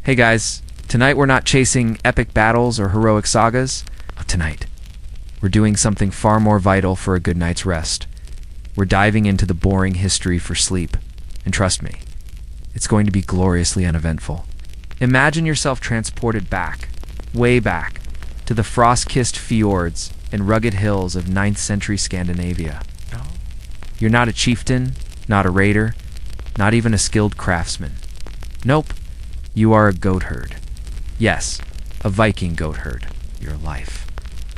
Hey guys, tonight we're not chasing epic battles or heroic sagas. Tonight, we're doing something far more vital for a good night's rest. We're diving into the boring history for sleep. And trust me, it's going to be gloriously uneventful. Imagine yourself transported back, way back, to the frost-kissed fjords and rugged hills of 9th century Scandinavia. You're not a chieftain, not a raider, not even a skilled craftsman. Nope, you are a goatherd. Yes, a Viking goatherd. Your life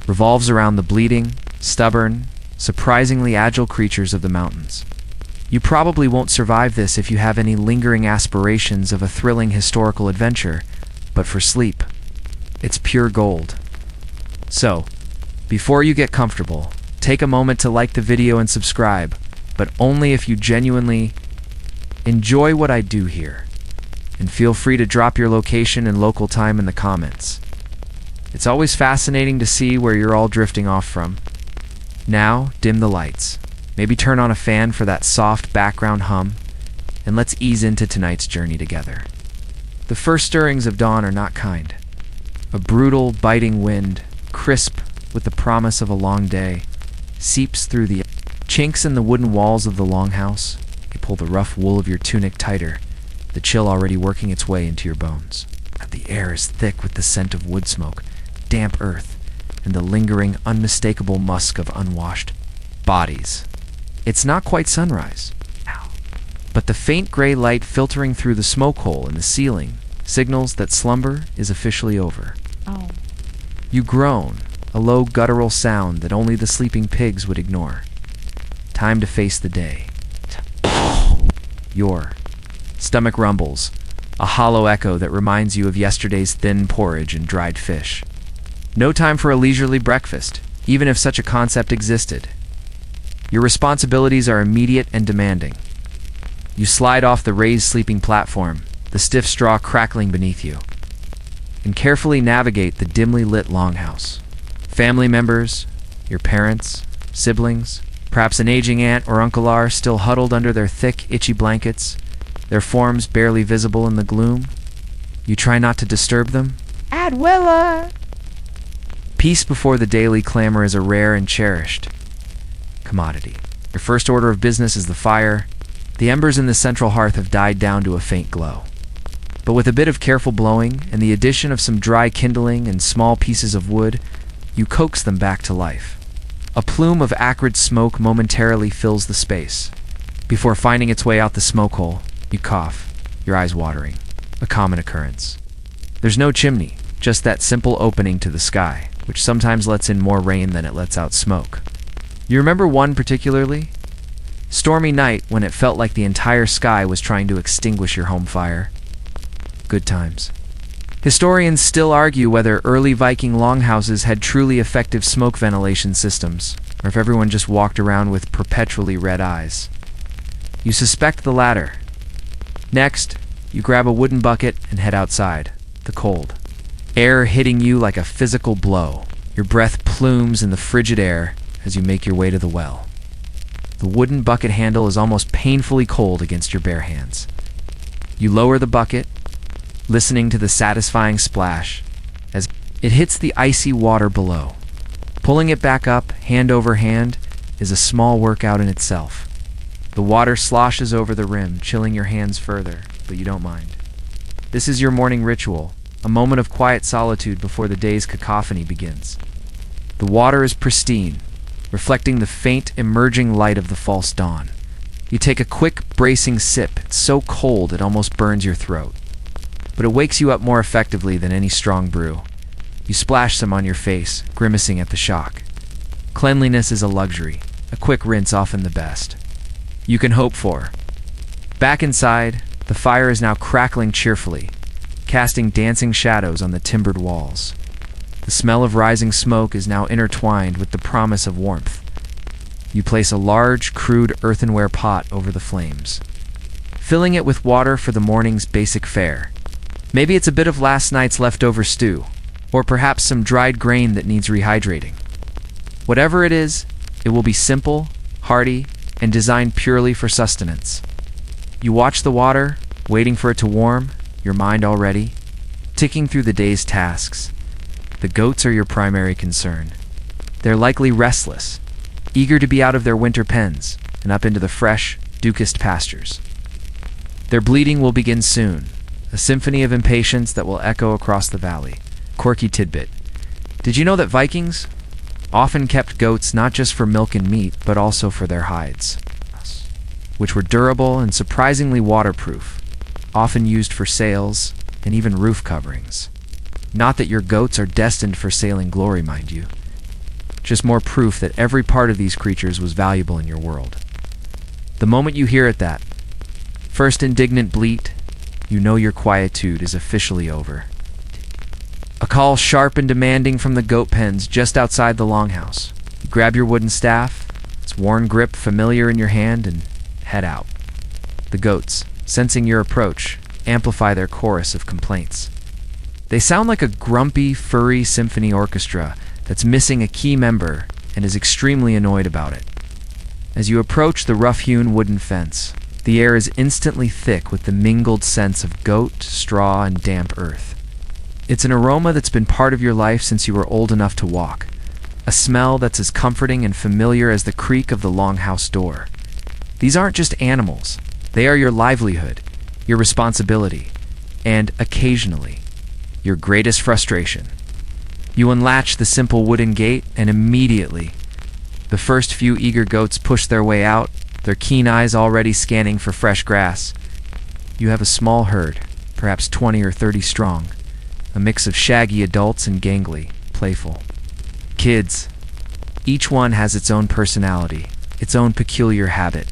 revolves around the bleeding, stubborn, surprisingly agile creatures of the mountains. You probably won't survive this if you have any lingering aspirations of a thrilling historical adventure, but for sleep, it's pure gold. So, before you get comfortable, take a moment to like the video and subscribe, but only if you genuinely enjoy what I do here. And feel free to drop your location and local time in the comments. It's always fascinating to see where you're all drifting off from. Now, dim the lights. Maybe turn on a fan for that soft background hum, and let's ease into tonight's journey together. The first stirrings of dawn are not kind. A brutal, biting wind, crisp with the promise of a long day, seeps through the chinks in the wooden walls of the longhouse. You pull the rough wool of your tunic tighter, the chill already working its way into your bones. The air is thick with the scent of wood smoke, damp earth, and the lingering, unmistakable musk of unwashed bodies. It's not quite sunrise, but the faint gray light filtering through the smoke hole in the ceiling signals that slumber is officially over. You groan, a low guttural sound that only the sleeping pigs would ignore. Time to face the day. Your stomach rumbles, a hollow echo that reminds you of yesterday's thin porridge and dried fish. No time for a leisurely breakfast, even if such a concept existed. Your responsibilities are immediate and demanding. You slide off the raised sleeping platform, the stiff straw crackling beneath you, and carefully navigate the dimly lit longhouse. Family members, your parents, siblings, perhaps an aging aunt or uncle are still huddled under their thick, itchy blankets, their forms barely visible in the gloom. You try not to disturb them. Adwilla! Peace before the daily clamor is a rare and cherished commodity. Your first order of business is the fire. The embers in the central hearth have died down to a faint glow. But with a bit of careful blowing and the addition of some dry kindling and small pieces of wood, you coax them back to life. A plume of acrid smoke momentarily fills the space. Before finding its way out the smoke hole, you cough, your eyes watering. A common occurrence. There's no chimney, just that simple opening to the sky, which sometimes lets in more rain than it lets out smoke. You remember one particularly? Stormy night when it felt like the entire sky was trying to extinguish your home fire. Good times. Historians still argue whether early Viking longhouses had truly effective smoke ventilation systems, or if everyone just walked around with perpetually red eyes. You suspect the latter. Next, you grab a wooden bucket and head outside, the cold. Air hitting you like a physical blow. Your breath plumes in the frigid air as you make your way to the well. The wooden bucket handle is almost painfully cold against your bare hands. You lower the bucket, listening to the satisfying splash as it hits the icy water below. Pulling it back up, hand over hand, is a small workout in itself. The water sloshes over the rim, chilling your hands further, but you don't mind. This is your morning ritual, a moment of quiet solitude before the day's cacophony begins. The water is pristine, reflecting the faint, emerging light of the false dawn. You take a quick, bracing sip. It's so cold it almost burns your throat. But it wakes you up more effectively than any strong brew. You splash some on your face, grimacing at the shock. Cleanliness is a luxury, a quick rinse often the best you can hope for. Back inside, the fire is now crackling cheerfully, casting dancing shadows on the timbered walls. The smell of rising smoke is now intertwined with the promise of warmth. You place a large, crude earthenware pot over the flames, filling it with water for the morning's basic fare. Maybe it's a bit of last night's leftover stew, or perhaps some dried grain that needs rehydrating. Whatever it is, it will be simple, hearty, and designed purely for sustenance. You watch the water, waiting for it to warm, your mind already ticking through the day's tasks. The goats are your primary concern. They're likely restless, eager to be out of their winter pens and up into the fresh, dew-kissed pastures. Their bleating will begin soon, a symphony of impatience that will echo across the valley. Quirky tidbit. Did you know that Vikings often kept goats not just for milk and meat, but also for their hides, which were durable and surprisingly waterproof, often used for sails and even roof coverings? Not that your goats are destined for sailing glory, mind you. Just more proof that every part of these creatures was valuable in your world. The moment you hear it, that first indignant bleat, you know your quietude is officially over. A call sharp and demanding from the goat pens just outside the longhouse. You grab your wooden staff, its worn grip familiar in your hand, and head out. The goats, sensing your approach, amplify their chorus of complaints. They sound like a grumpy, furry symphony orchestra that's missing a key member and is extremely annoyed about it. As you approach the rough-hewn wooden fence, the air is instantly thick with the mingled scents of goat, straw, and damp earth. It's an aroma that's been part of your life since you were old enough to walk, a smell that's as comforting and familiar as the creak of the longhouse door. These aren't just animals. They are your livelihood, your responsibility, and, occasionally, your greatest frustration. You unlatch the simple wooden gate, and immediately, the first few eager goats push their way out, their keen eyes already scanning for fresh grass. You have a small herd, perhaps 20 or 30 strong, a mix of shaggy adults and gangly, playful kids. Each one has its own personality, its own peculiar habit.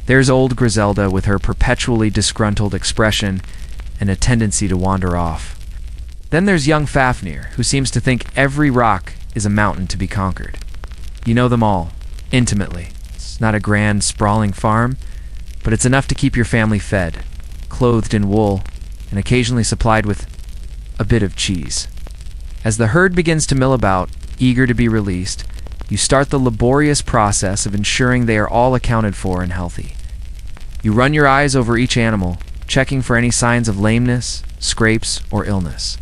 There's old Griselda with her perpetually disgruntled expression and a tendency to wander off. Then there's young Fafnir, who seems to think every rock is a mountain to be conquered. You know them all, intimately. It's not a grand, sprawling farm, but it's enough to keep your family fed, clothed in wool, and occasionally supplied with a bit of cheese. As the herd begins to mill about, eager to be released, you start the laborious process of ensuring they are all accounted for and healthy. You run your eyes over each animal, checking for any signs of lameness, scrapes, or illness.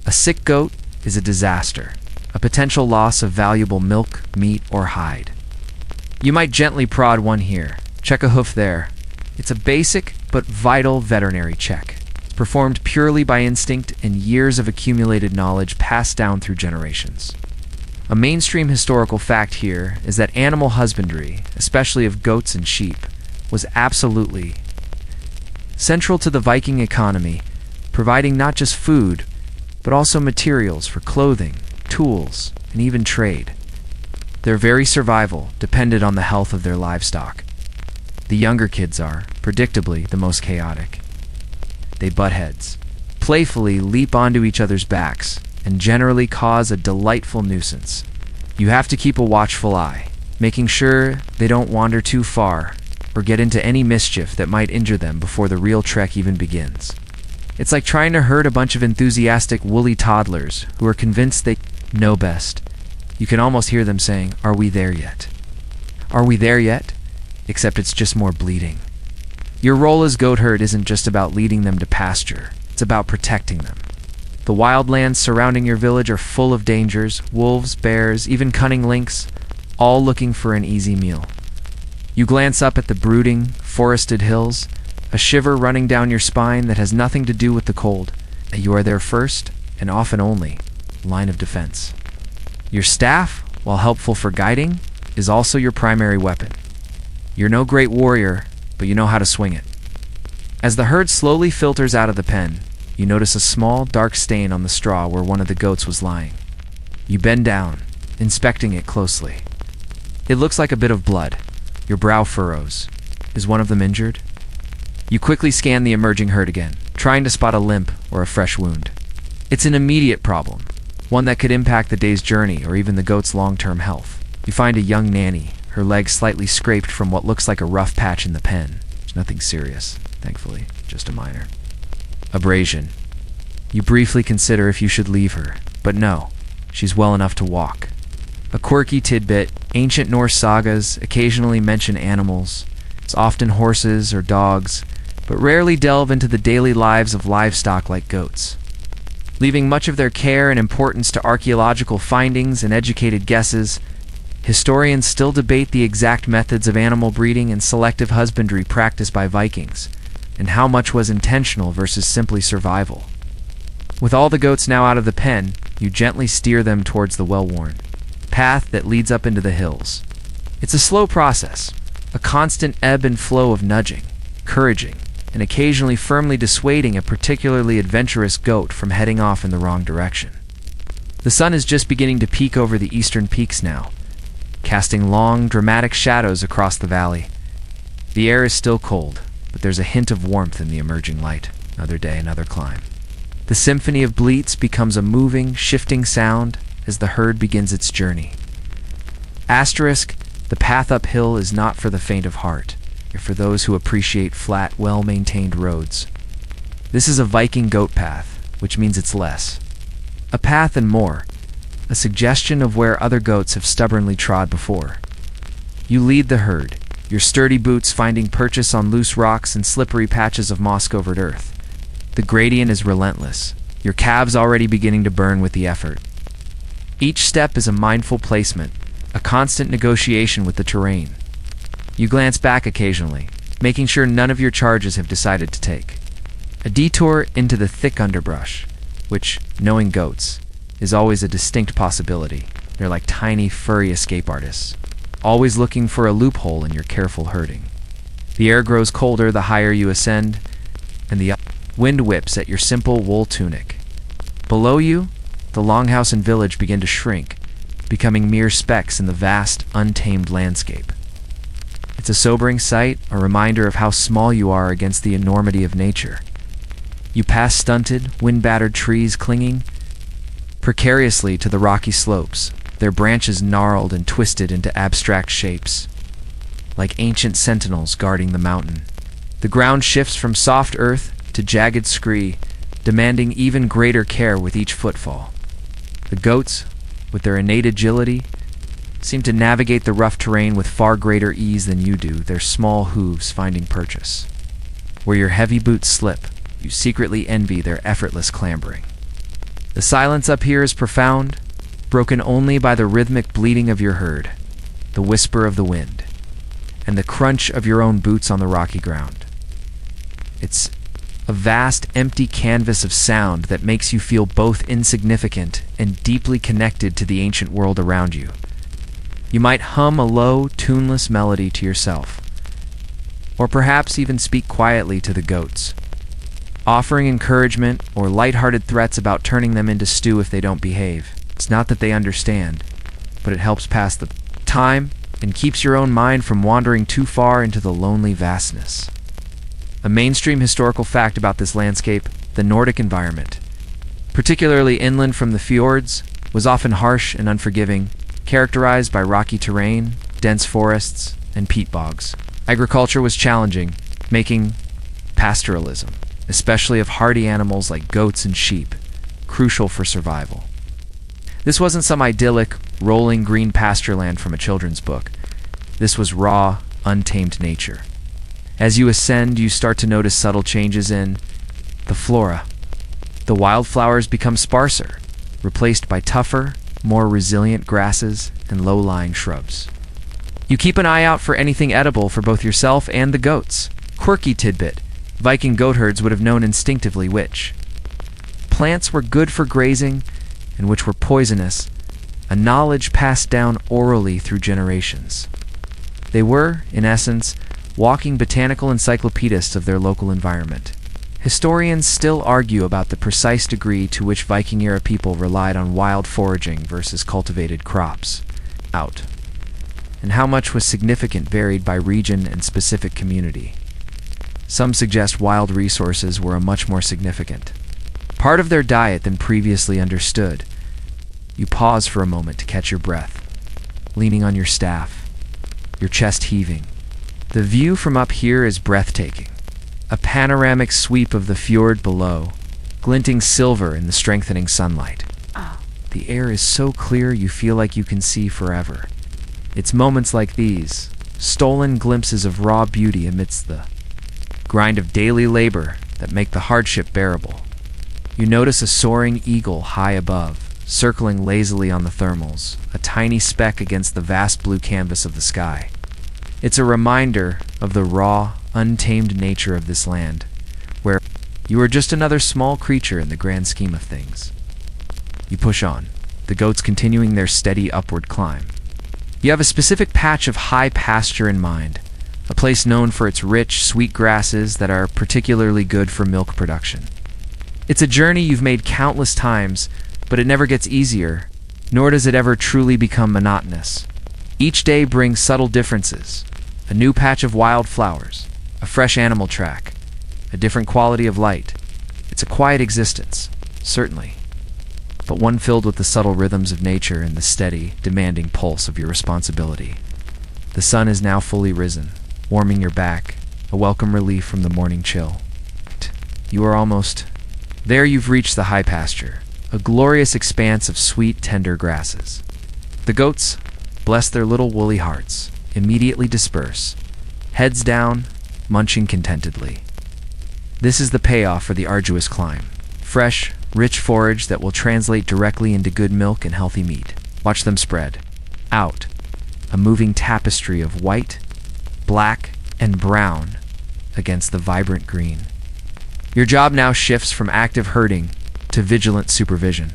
A sick goat is a disaster, a potential loss of valuable milk, meat, or hide. You might gently prod one here, check a hoof there. It's a basic but vital veterinary check. It's performed purely by instinct and years of accumulated knowledge passed down through generations. A mainstream historical fact here is that animal husbandry, especially of goats and sheep, was absolutely central to the Viking economy, providing not just food, but also materials for clothing, tools, and even trade. Their very survival depended on the health of their livestock. The younger kids are, predictably, the most chaotic. They butt heads, playfully leap onto each other's backs, and generally cause a delightful nuisance. You have to keep a watchful eye, making sure they don't wander too far or get into any mischief that might injure them before the real trek even begins. It's like trying to herd a bunch of enthusiastic woolly toddlers who are convinced they know best. You can almost hear them saying, "Are we there yet? Are we there yet?" Except it's just more bleating. Your role as goat herd isn't just about leading them to pasture, it's about protecting them. The wildlands surrounding your village are full of dangers, wolves, bears, even cunning lynx, all looking for an easy meal. You glance up at the brooding, forested hills, a shiver running down your spine that has nothing to do with the cold. You are their first, and often only, line of defense. Your staff, while helpful for guiding, is also your primary weapon. You're no great warrior, but you know how to swing it. As the herd slowly filters out of the pen, you notice a small, dark stain on the straw where one of the goats was lying. You bend down, inspecting it closely. It looks like a bit of blood. Your brow furrows. Is one of them injured? You quickly scan the emerging herd again, trying to spot a limp or a fresh wound. It's an immediate problem, one that could impact the day's journey or even the goat's long-term health. You find a young nanny, her leg slightly scraped from what looks like a rough patch in the pen. It's nothing serious, thankfully, just a minor abrasion. You briefly consider if you should leave her, but no, she's well enough to walk. A quirky tidbit, ancient Norse sagas occasionally mention animals. It's often horses or dogs, but rarely delve into the daily lives of livestock like goats. Leaving much of their care and importance to archaeological findings and educated guesses, historians still debate the exact methods of animal breeding and selective husbandry practiced by Vikings, and how much was intentional versus simply survival. With all the goats now out of the pen, you gently steer them towards the well-worn path that leads up into the hills. It's a slow process, a constant ebb and flow of nudging, encouraging, and occasionally firmly dissuading a particularly adventurous goat from heading off in the wrong direction. The sun is just beginning to peek over the eastern peaks now, casting long, dramatic shadows across the valley. The air is still cold, but there's a hint of warmth in the emerging light. Another day, another climb. The symphony of bleats becomes a moving, shifting sound as the herd begins its journey. Asterisk, the path uphill is not for the faint of heart, or for those who appreciate flat, well-maintained roads. This is a Viking goat path, which means it's less a path and more a suggestion of where other goats have stubbornly trod before. You lead the herd, your sturdy boots finding purchase on loose rocks and slippery patches of moss-covered earth. The gradient is relentless, your calves already beginning to burn with the effort. Each step is a mindful placement, a constant negotiation with the terrain. You glance back occasionally, making sure none of your charges have decided to take a detour into the thick underbrush, which, knowing goats, is always a distinct possibility. They're like tiny, furry escape artists, always looking for a loophole in your careful herding. The air grows colder the higher you ascend, and the wind whips at your simple wool tunic. Below you, the longhouse and village begin to shrink, becoming mere specks in the vast, untamed landscape. It's a sobering sight, a reminder of how small you are against the enormity of nature. You pass stunted, wind-battered trees clinging precariously to the rocky slopes, their branches gnarled and twisted into abstract shapes, like ancient sentinels guarding the mountain. The ground shifts from soft earth to jagged scree, demanding even greater care with each footfall. The goats, with their innate agility, seem to navigate the rough terrain with far greater ease than you do, their small hooves finding purchase. Where your heavy boots slip, you secretly envy their effortless clambering. The silence up here is profound, broken only by the rhythmic bleating of your herd, the whisper of the wind, and the crunch of your own boots on the rocky ground. It's a vast, empty canvas of sound that makes you feel both insignificant and deeply connected to the ancient world around you. You might hum a low, tuneless melody to yourself, or perhaps even speak quietly to the goats, offering encouragement or light-hearted threats about turning them into stew if they don't behave. It's not that they understand, but it helps pass the time and keeps your own mind from wandering too far into the lonely vastness. A mainstream historical fact about this landscape, the Nordic environment, particularly inland from the fjords, was often harsh and unforgiving, characterized by rocky terrain, dense forests, and peat bogs. Agriculture was challenging, making pastoralism, especially of hardy animals like goats and sheep, crucial for survival. This wasn't some idyllic, rolling green pasture land from a children's book. This was raw, untamed nature. As you ascend, you start to notice subtle changes in the flora. The wildflowers become sparser, replaced by tougher, more resilient grasses and low-lying shrubs. You keep an eye out for anything edible for both yourself and the goats. Quirky tidbit, Viking goatherds would have known instinctively which plants were good for grazing and which were poisonous, a knowledge passed down orally through generations. They were, in essence, walking botanical encyclopedists of their local environment. Historians still argue about the precise degree to which Viking-era people relied on wild foraging versus cultivated crops, and how much was significant varied by region and specific community. Some suggest wild resources were a much more significant part of their diet than previously understood. You pause for a moment to catch your breath, leaning on your staff, your chest heaving. The view from up here is breathtaking. A panoramic sweep of the fjord below, glinting silver in the strengthening sunlight. The air is so clear you feel like you can see forever. It's moments like these, stolen glimpses of raw beauty amidst the grind of daily labor, that make the hardship bearable. You notice a soaring eagle high above, circling lazily on the thermals, a tiny speck against the vast blue canvas of the sky. It's a reminder of the raw, untamed nature of this land, where you are just another small creature in the grand scheme of things. You push on, the goats continuing their steady upward climb. You have a specific patch of high pasture in mind, a place known for its rich, sweet grasses that are particularly good for milk production. It's a journey you've made countless times, but it never gets easier, nor does it ever truly become monotonous. Each day brings subtle differences, a new patch of wildflowers, a fresh animal track, a different quality of light. It's a quiet existence, certainly, but one filled with the subtle rhythms of nature and the steady, demanding pulse of your responsibility. The sun is now fully risen, warming your back, a welcome relief from the morning chill. You are almost there. You've reached the high pasture, a glorious expanse of sweet, tender grasses. The goats, bless their little woolly hearts, immediately disperse, heads down, munching contentedly. This is the payoff for the arduous climb. Fresh, rich forage that will translate directly into good milk and healthy meat. Watch them spread out, a moving tapestry of white, black, and brown against the vibrant green. Your job now shifts from active herding to vigilant supervision.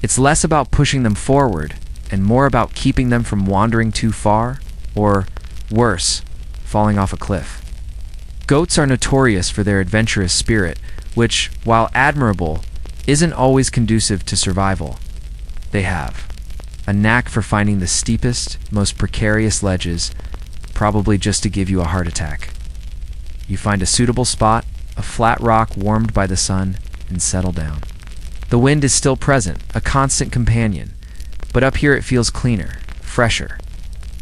It's less about pushing them forward and more about keeping them from wandering too far, or, worse, falling off a cliff. Goats are notorious for their adventurous spirit, which, while admirable, isn't always conducive to survival. They have a knack for finding the steepest, most precarious ledges, probably just to give you a heart attack. You find a suitable spot, a flat rock warmed by the sun, and settle down. The wind is still present, a constant companion, but up here it feels cleaner, fresher.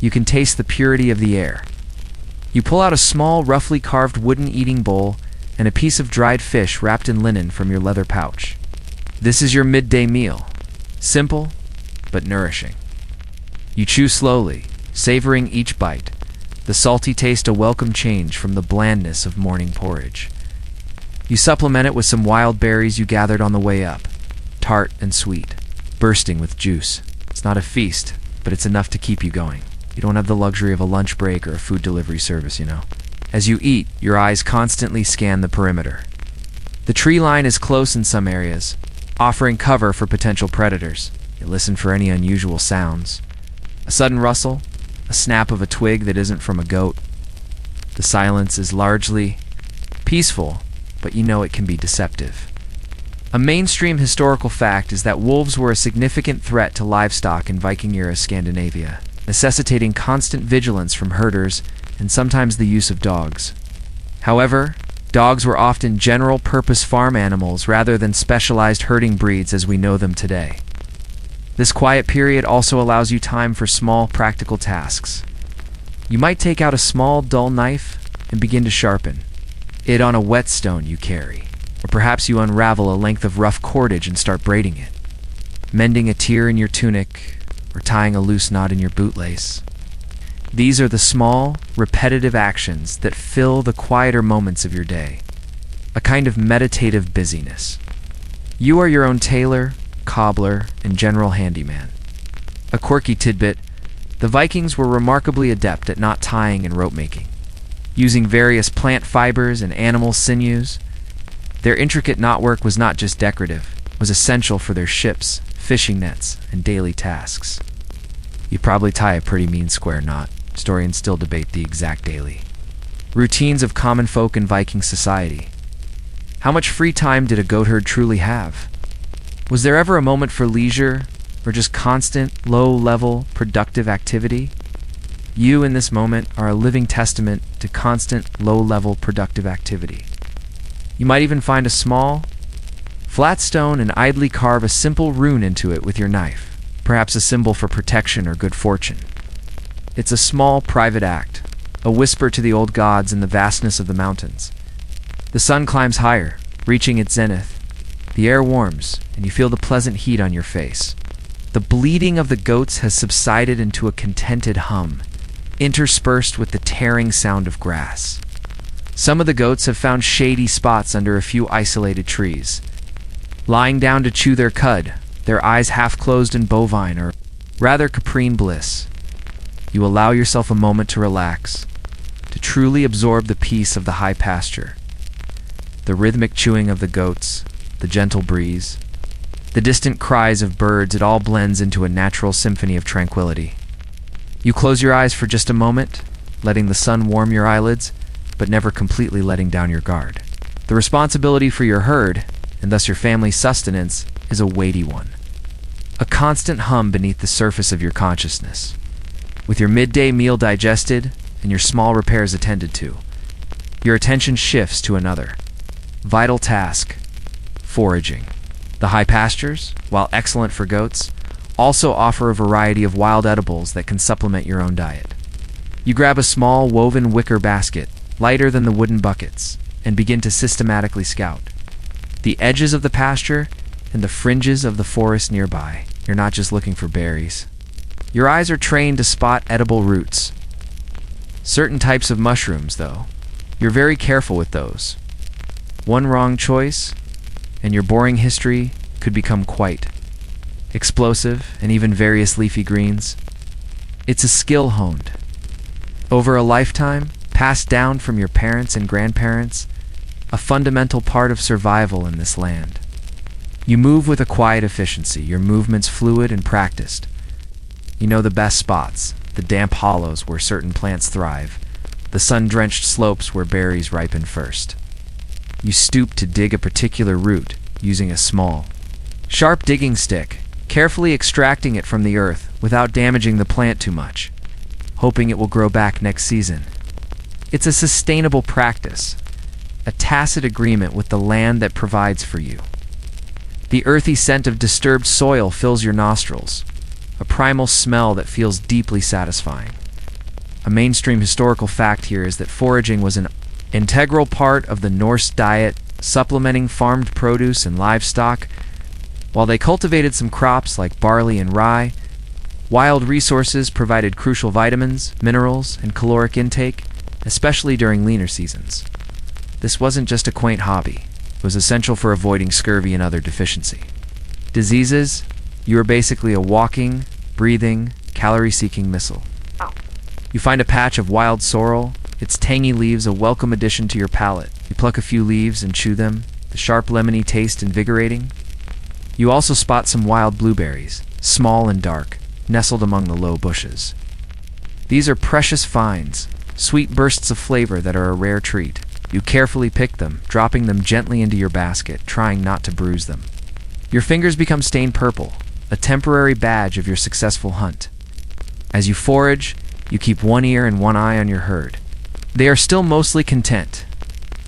You can taste the purity of the air. You pull out a small, roughly carved wooden eating bowl and a piece of dried fish wrapped in linen from your leather pouch. This is your midday meal, simple but nourishing. You chew slowly, savoring each bite, the salty taste a welcome change from the blandness of morning porridge. You supplement it with some wild berries you gathered on the way up, tart and sweet, bursting with juice. It's not a feast, but it's enough to keep you going. You don't have the luxury of a lunch break or a food delivery service, you know. As you eat, your eyes constantly scan the perimeter. The tree line is close in some areas, offering cover for potential predators. You listen for any unusual sounds. A sudden rustle, a snap of a twig that isn't from a goat. The silence is largely peaceful, but you know it can be deceptive. A mainstream historical fact is that wolves were a significant threat to livestock in Viking-era Scandinavia, necessitating constant vigilance from herders and sometimes the use of dogs. However, dogs were often general-purpose farm animals rather than specialized herding breeds as we know them today. This quiet period also allows you time for small, practical tasks. You might take out a small, dull knife and begin to sharpen it on a whetstone you carry, or perhaps you unravel a length of rough cordage and start braiding it, mending a tear in your tunic, or tying a loose knot in your bootlace. These are the small, repetitive actions that fill the quieter moments of your day, a kind of meditative busyness. You are your own tailor, cobbler, and general handyman. A quirky tidbit, the Vikings were remarkably adept at knot tying and rope making. Using various plant fibers and animal sinews, their intricate knotwork was not just decorative, it was essential for their ships, fishing nets, and daily tasks. You probably tie a pretty mean square knot. Historians still debate the exact daily routines of common folk in Viking society. How much free time did a goatherd truly have? Was there ever a moment for leisure, or just constant, low-level, productive activity? You, in this moment, are a living testament to constant, low-level, productive activity. You might even find a small, flat stone and idly carve a simple rune into it with your knife, perhaps a symbol for protection or good fortune. It's a small, private act, a whisper to the old gods in the vastness of the mountains. The sun climbs higher, reaching its zenith. The air warms, and you feel the pleasant heat on your face. The bleating of the goats has subsided into a contented hum, interspersed with the tearing sound of grass. Some of the goats have found shady spots under a few isolated trees, lying down to chew their cud, their eyes half closed in bovine or rather caprine bliss. You allow yourself a moment to relax, to truly absorb the peace of the high pasture. The rhythmic chewing of the goats, the gentle breeze, the distant cries of birds, it all blends into a natural symphony of tranquility. You close your eyes for just a moment, letting the sun warm your eyelids, but never completely letting down your guard. The responsibility for your herd, and thus your family's sustenance, is a weighty one. A constant hum beneath the surface of your consciousness. With your midday meal digested and your small repairs attended to, your attention shifts to another vital task: foraging. The high pastures, while excellent for goats, also offer a variety of wild edibles that can supplement your own diet. You grab a small woven wicker basket, lighter than the wooden buckets, and begin to systematically scout the edges of the pasture and the fringes of the forest nearby. You're not just looking for berries. Your eyes are trained to spot edible roots. Certain types of mushrooms, though, you're very careful with those. One wrong choice, and your boring history could become quite explosive, and even various leafy greens. It's a skill honed over a lifetime, passed down from your parents and grandparents, a fundamental part of survival in this land. You move with a quiet efficiency, your movements fluid and practiced. You know the best spots, the damp hollows where certain plants thrive, the sun-drenched slopes where berries ripen first. You stoop to dig a particular root using a small, sharp digging stick, carefully extracting it from the earth without damaging the plant too much, hoping it will grow back next season. It's a sustainable practice, a tacit agreement with the land that provides for you. The earthy scent of disturbed soil fills your nostrils, a primal smell that feels deeply satisfying. A mainstream historical fact here is that foraging was an integral part of the Norse diet, supplementing farmed produce and livestock. While they cultivated some crops like barley and rye, wild resources provided crucial vitamins, minerals, and caloric intake, especially during leaner seasons. This wasn't just a quaint hobby. It was essential for avoiding scurvy and other deficiency. Diseases, you are basically a walking, breathing, calorie-seeking missile. You find a patch of wild sorrel, its tangy leaves a welcome addition to your palate. You pluck a few leaves and chew them, the sharp lemony taste invigorating. You also spot some wild blueberries, small and dark, nestled among the low bushes. These are precious finds, sweet bursts of flavor that are a rare treat. You carefully pick them, dropping them gently into your basket, trying not to bruise them. Your fingers become stained purple, a temporary badge of your successful hunt. As you forage, you keep one ear and one eye on your herd. They are still mostly content,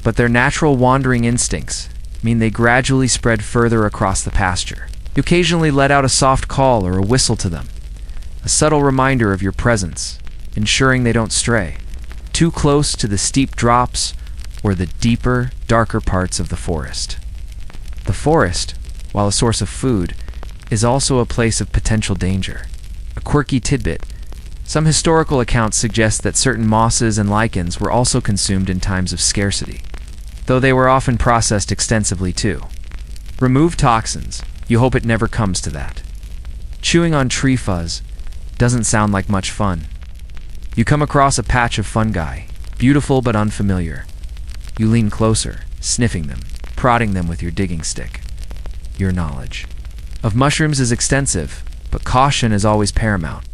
but their natural wandering instincts mean they gradually spread further across the pasture. You occasionally let out a soft call or a whistle to them, a subtle reminder of your presence, ensuring they don't stray too close to the steep drops or the deeper, darker parts of the forest. The forest, while a source of food, is also a place of potential danger. A quirky tidbit: some historical accounts suggest that certain mosses and lichens were also consumed in times of scarcity, though they were often processed extensively too. Remove toxins. You hope it never comes to that. Chewing on tree fuzz doesn't sound like much fun. You come across a patch of fungi, beautiful but unfamiliar. You lean closer, sniffing them, prodding them with your digging stick. Your knowledge of mushrooms is extensive, but caution is always paramount.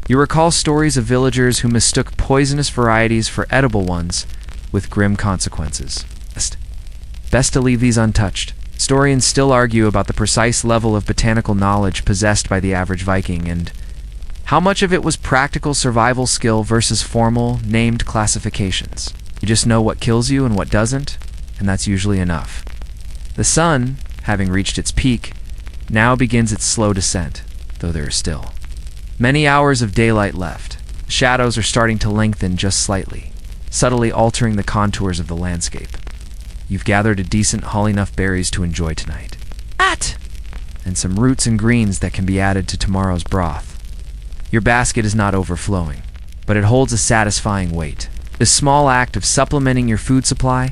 You recall stories of villagers who mistook poisonous varieties for edible ones, with grim consequences. Best to leave these untouched. Historians still argue about the precise level of botanical knowledge possessed by the average Viking, and how much of it was practical survival skill versus formal, named classifications. You just know what kills you and what doesn't, and that's usually enough. The sun, having reached its peak, now begins its slow descent, though there are still many hours of daylight left. The shadows are starting to lengthen just slightly, subtly altering the contours of the landscape. You've gathered a decent haul enough berries to enjoy tonight. And some roots and greens that can be added to tomorrow's broth. Your basket is not overflowing, but it holds a satisfying weight. This small act of supplementing your food supply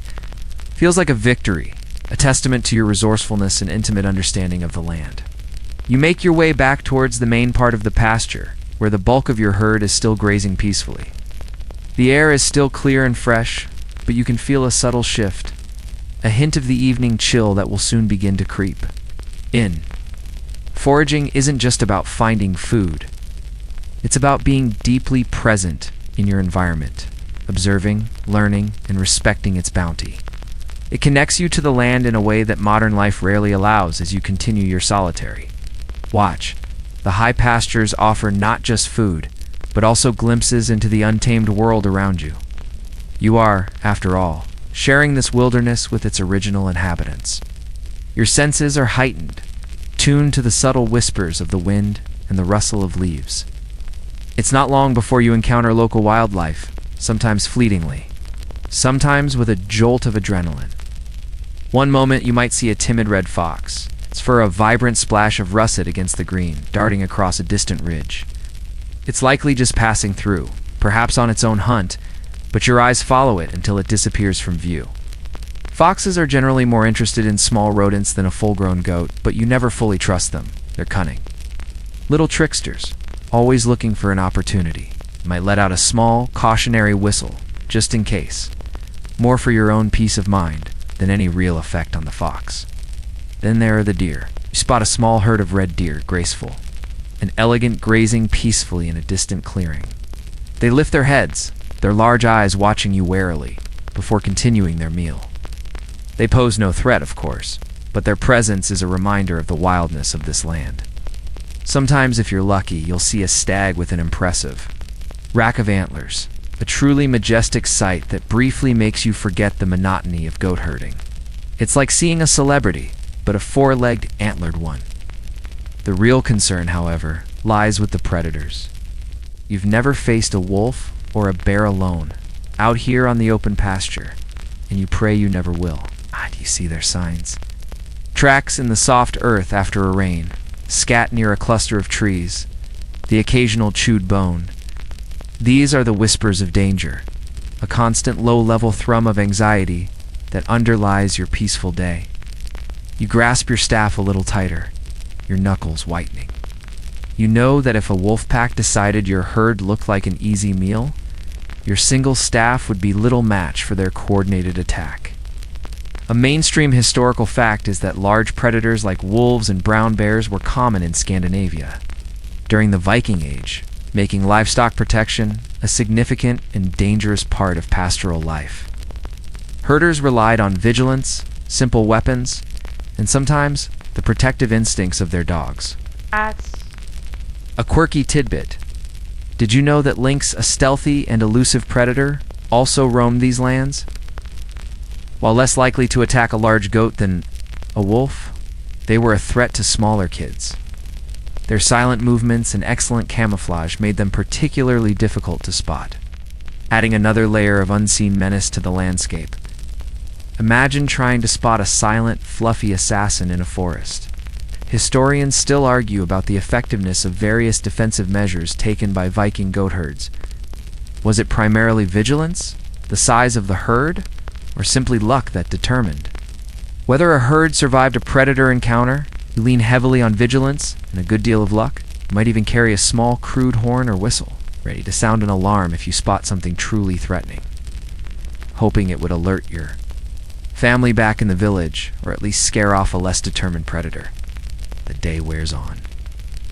feels like a victory, a testament to your resourcefulness and intimate understanding of the land. You make your way back towards the main part of the pasture, where the bulk of your herd is still grazing peacefully. The air is still clear and fresh, but you can feel a subtle shift, a hint of the evening chill that will soon begin to creep in. Foraging isn't just about finding food. It's about being deeply present in your environment, observing, learning, and respecting its bounty. It connects you to the land in a way that modern life rarely allows as you continue your solitary watch. The high pastures offer not just food, but also glimpses into the untamed world around you. You are, after all, sharing this wilderness with its original inhabitants. Your senses are heightened, tuned to the subtle whispers of the wind and the rustle of leaves. It's not long before you encounter local wildlife, sometimes fleetingly, sometimes with a jolt of adrenaline. One moment you might see a timid red fox, its fur a vibrant splash of russet against the green, darting across a distant ridge. It's likely just passing through, perhaps on its own hunt, but your eyes follow it until it disappears from view. Foxes are generally more interested in small rodents than a full-grown goat, but you never fully trust them. They're cunning. Little tricksters, always looking for an opportunity, might let out a small, cautionary whistle, just in case. More for your own peace of mind than any real effect on the fox. Then there are the deer. You spot a small herd of red deer, graceful, an elegant grazing peacefully in a distant clearing. They lift their heads, their large eyes watching you warily, before continuing their meal. They pose no threat, of course, but their presence is a reminder of the wildness of this land. Sometimes, if you're lucky, you'll see a stag with an impressive rack of antlers, a truly majestic sight that briefly makes you forget the monotony of goat herding. It's like seeing a celebrity, but a four-legged, antlered one. The real concern, however, lies with the predators. You've never faced a wolf or a bear alone, out here on the open pasture, and you pray you never will. Do you see their signs? Tracks in the soft earth after a rain, scat near a cluster of trees, the occasional chewed bone. These are the whispers of danger, a constant low-level thrum of anxiety that underlies your peaceful day. You grasp your staff a little tighter, your knuckles whitening. You know that if a wolf pack decided your herd looked like an easy meal, your single staff would be little match for their coordinated attack. A mainstream historical fact is that large predators like wolves and brown bears were common in Scandinavia during the Viking Age, making livestock protection a significant and dangerous part of pastoral life. Herders relied on vigilance, simple weapons, and sometimes the protective instincts of their dogs. A quirky tidbit. Did you know that lynx, a stealthy and elusive predator, also roamed these lands? While less likely to attack a large goat than a wolf, they were a threat to smaller kids. Their silent movements and excellent camouflage made them particularly difficult to spot, adding another layer of unseen menace to the landscape. Imagine trying to spot a silent, fluffy assassin in a forest. Historians still argue about the effectiveness of various defensive measures taken by Viking goatherds. Was it primarily vigilance, the size of the herd, or simply luck that determined? Whether a herd survived a predator encounter, you lean heavily on vigilance and a good deal of luck. You might even carry a small, crude horn or whistle, ready to sound an alarm if you spot something truly threatening, hoping it would alert your family back in the village, or at least scare off a less determined predator. The day wears on.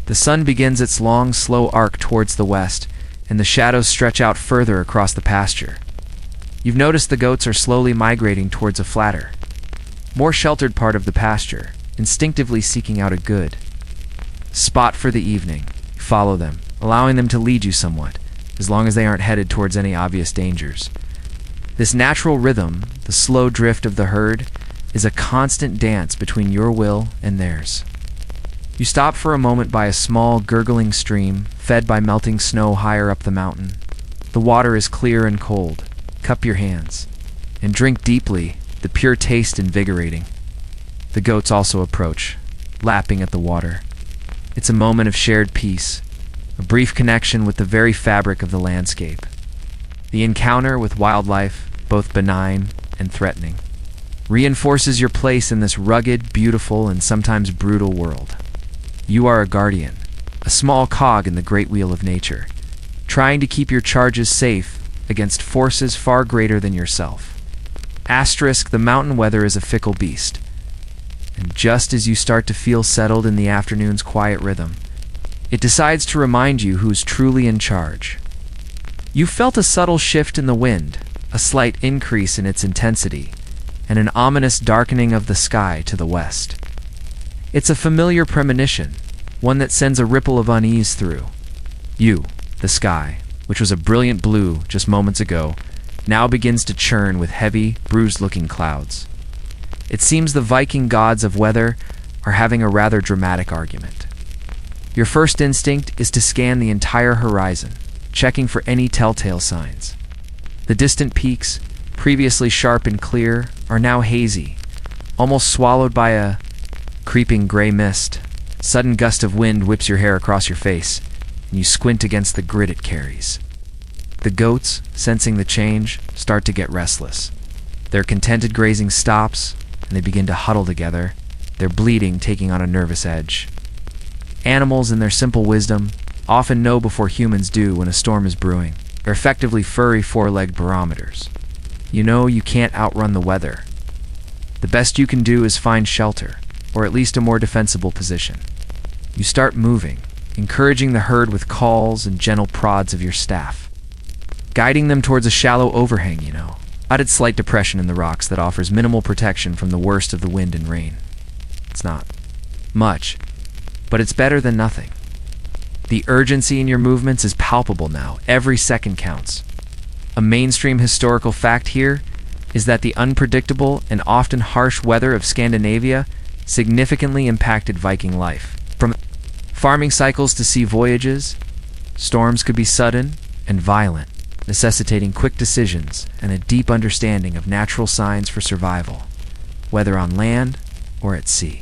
The sun begins its long, slow arc towards the west, and the shadows stretch out further across the pasture. You've noticed the goats are slowly migrating towards a flatter, more sheltered part of the pasture, instinctively seeking out a good spot for the evening. You follow them, allowing them to lead you somewhat, as long as they aren't headed towards any obvious dangers. This natural rhythm, the slow drift of the herd, is a constant dance between your will and theirs. You stop for a moment by a small, gurgling stream, fed by melting snow higher up the mountain. The water is clear and cold. Cup your hands and drink deeply, the pure taste invigorating. The goats also approach, lapping at the water. It's a moment of shared peace, a brief connection with the very fabric of the landscape. The encounter with wildlife, both benign and threatening. reinforces your place in this rugged, beautiful, and sometimes brutal world. You are a guardian, a small cog in the great wheel of nature, trying to keep your charges safe against forces far greater than yourself. Asterisk, the mountain weather is a fickle beast, and just as you start to feel settled in the afternoon's quiet rhythm, it decides to remind you who's truly in charge. You felt a subtle shift in the wind, a slight increase in its intensity, and an ominous darkening of the sky to the west. It's a familiar premonition, one that sends a ripple of unease through. You, the sky, which was a brilliant blue just moments ago, now begins to churn with heavy, bruised-looking clouds. It seems the Viking gods of weather are having a rather dramatic argument. Your first instinct is to scan the entire horizon, checking for any telltale signs. The distant peaks, previously sharp and clear, are now hazy, almost swallowed by a creeping gray mist. Sudden gust of wind whips your hair across your face, and you squint against the grit it carries. The goats, sensing the change, start to get restless. Their contented grazing stops, and they begin to huddle together, their bleating taking on a nervous edge. Animals, in their simple wisdom, often know before humans do when a storm is brewing. They're effectively furry four-legged barometers. You know you can't outrun the weather. The best you can do is find shelter, or at least a more defensible position. You start moving, encouraging the herd with calls and gentle prods of your staff, guiding them towards a shallow overhang, a slight depression in the rocks that offers minimal protection from the worst of the wind and rain. It's not much, but it's better than nothing. The urgency in your movements is palpable now. Every second counts. A mainstream historical fact here is that the unpredictable and often harsh weather of Scandinavia significantly impacted Viking life. From farming cycles to sea voyages, storms could be sudden and violent, necessitating quick decisions and a deep understanding of natural signs for survival, whether on land or at sea.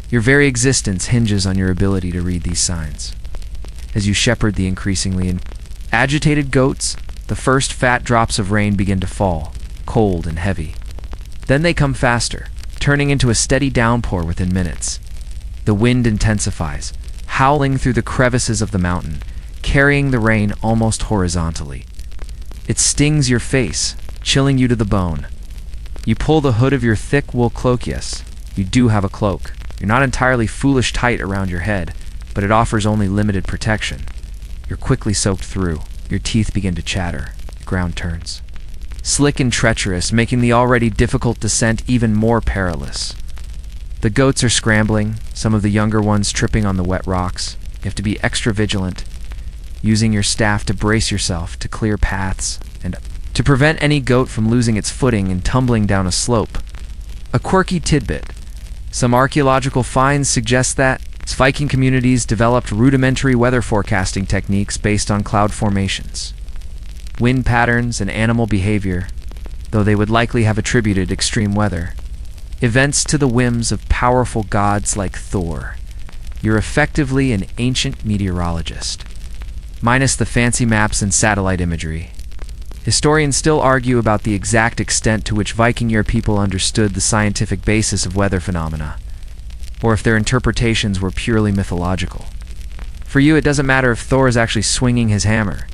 Your very existence hinges on your ability to read these signs. As you shepherd the increasingly agitated goats, the first fat drops of rain begin to fall, cold and heavy. Then they come faster, turning into a steady downpour within minutes. The wind intensifies, howling through the crevices of the mountain, carrying the rain almost horizontally. It stings your face, chilling you to the bone. You pull the hood of your thick wool cloak. Yes, you do have a cloak. You're not entirely foolish tight around your head, but it offers only limited protection. You're quickly soaked through. Your teeth begin to chatter. The ground turns slick and treacherous, making the already difficult descent even more perilous. The goats are scrambling, some of the younger ones tripping on the wet rocks. You have to be extra vigilant, using your staff to brace yourself to clear paths and to prevent any goat from losing its footing and tumbling down a slope. A quirky tidbit. Some archaeological finds suggest that Viking communities developed rudimentary weather forecasting techniques based on cloud formations, wind patterns, and animal behavior, though they would likely have attributed extreme weather events to the whims of powerful gods like Thor. You're effectively an ancient meteorologist, minus the fancy maps and satellite imagery. Historians still argue about the exact extent to which Viking-era people understood the scientific basis of weather phenomena, or if their interpretations were purely mythological. For you, it doesn't matter if Thor is actually swinging his hammer.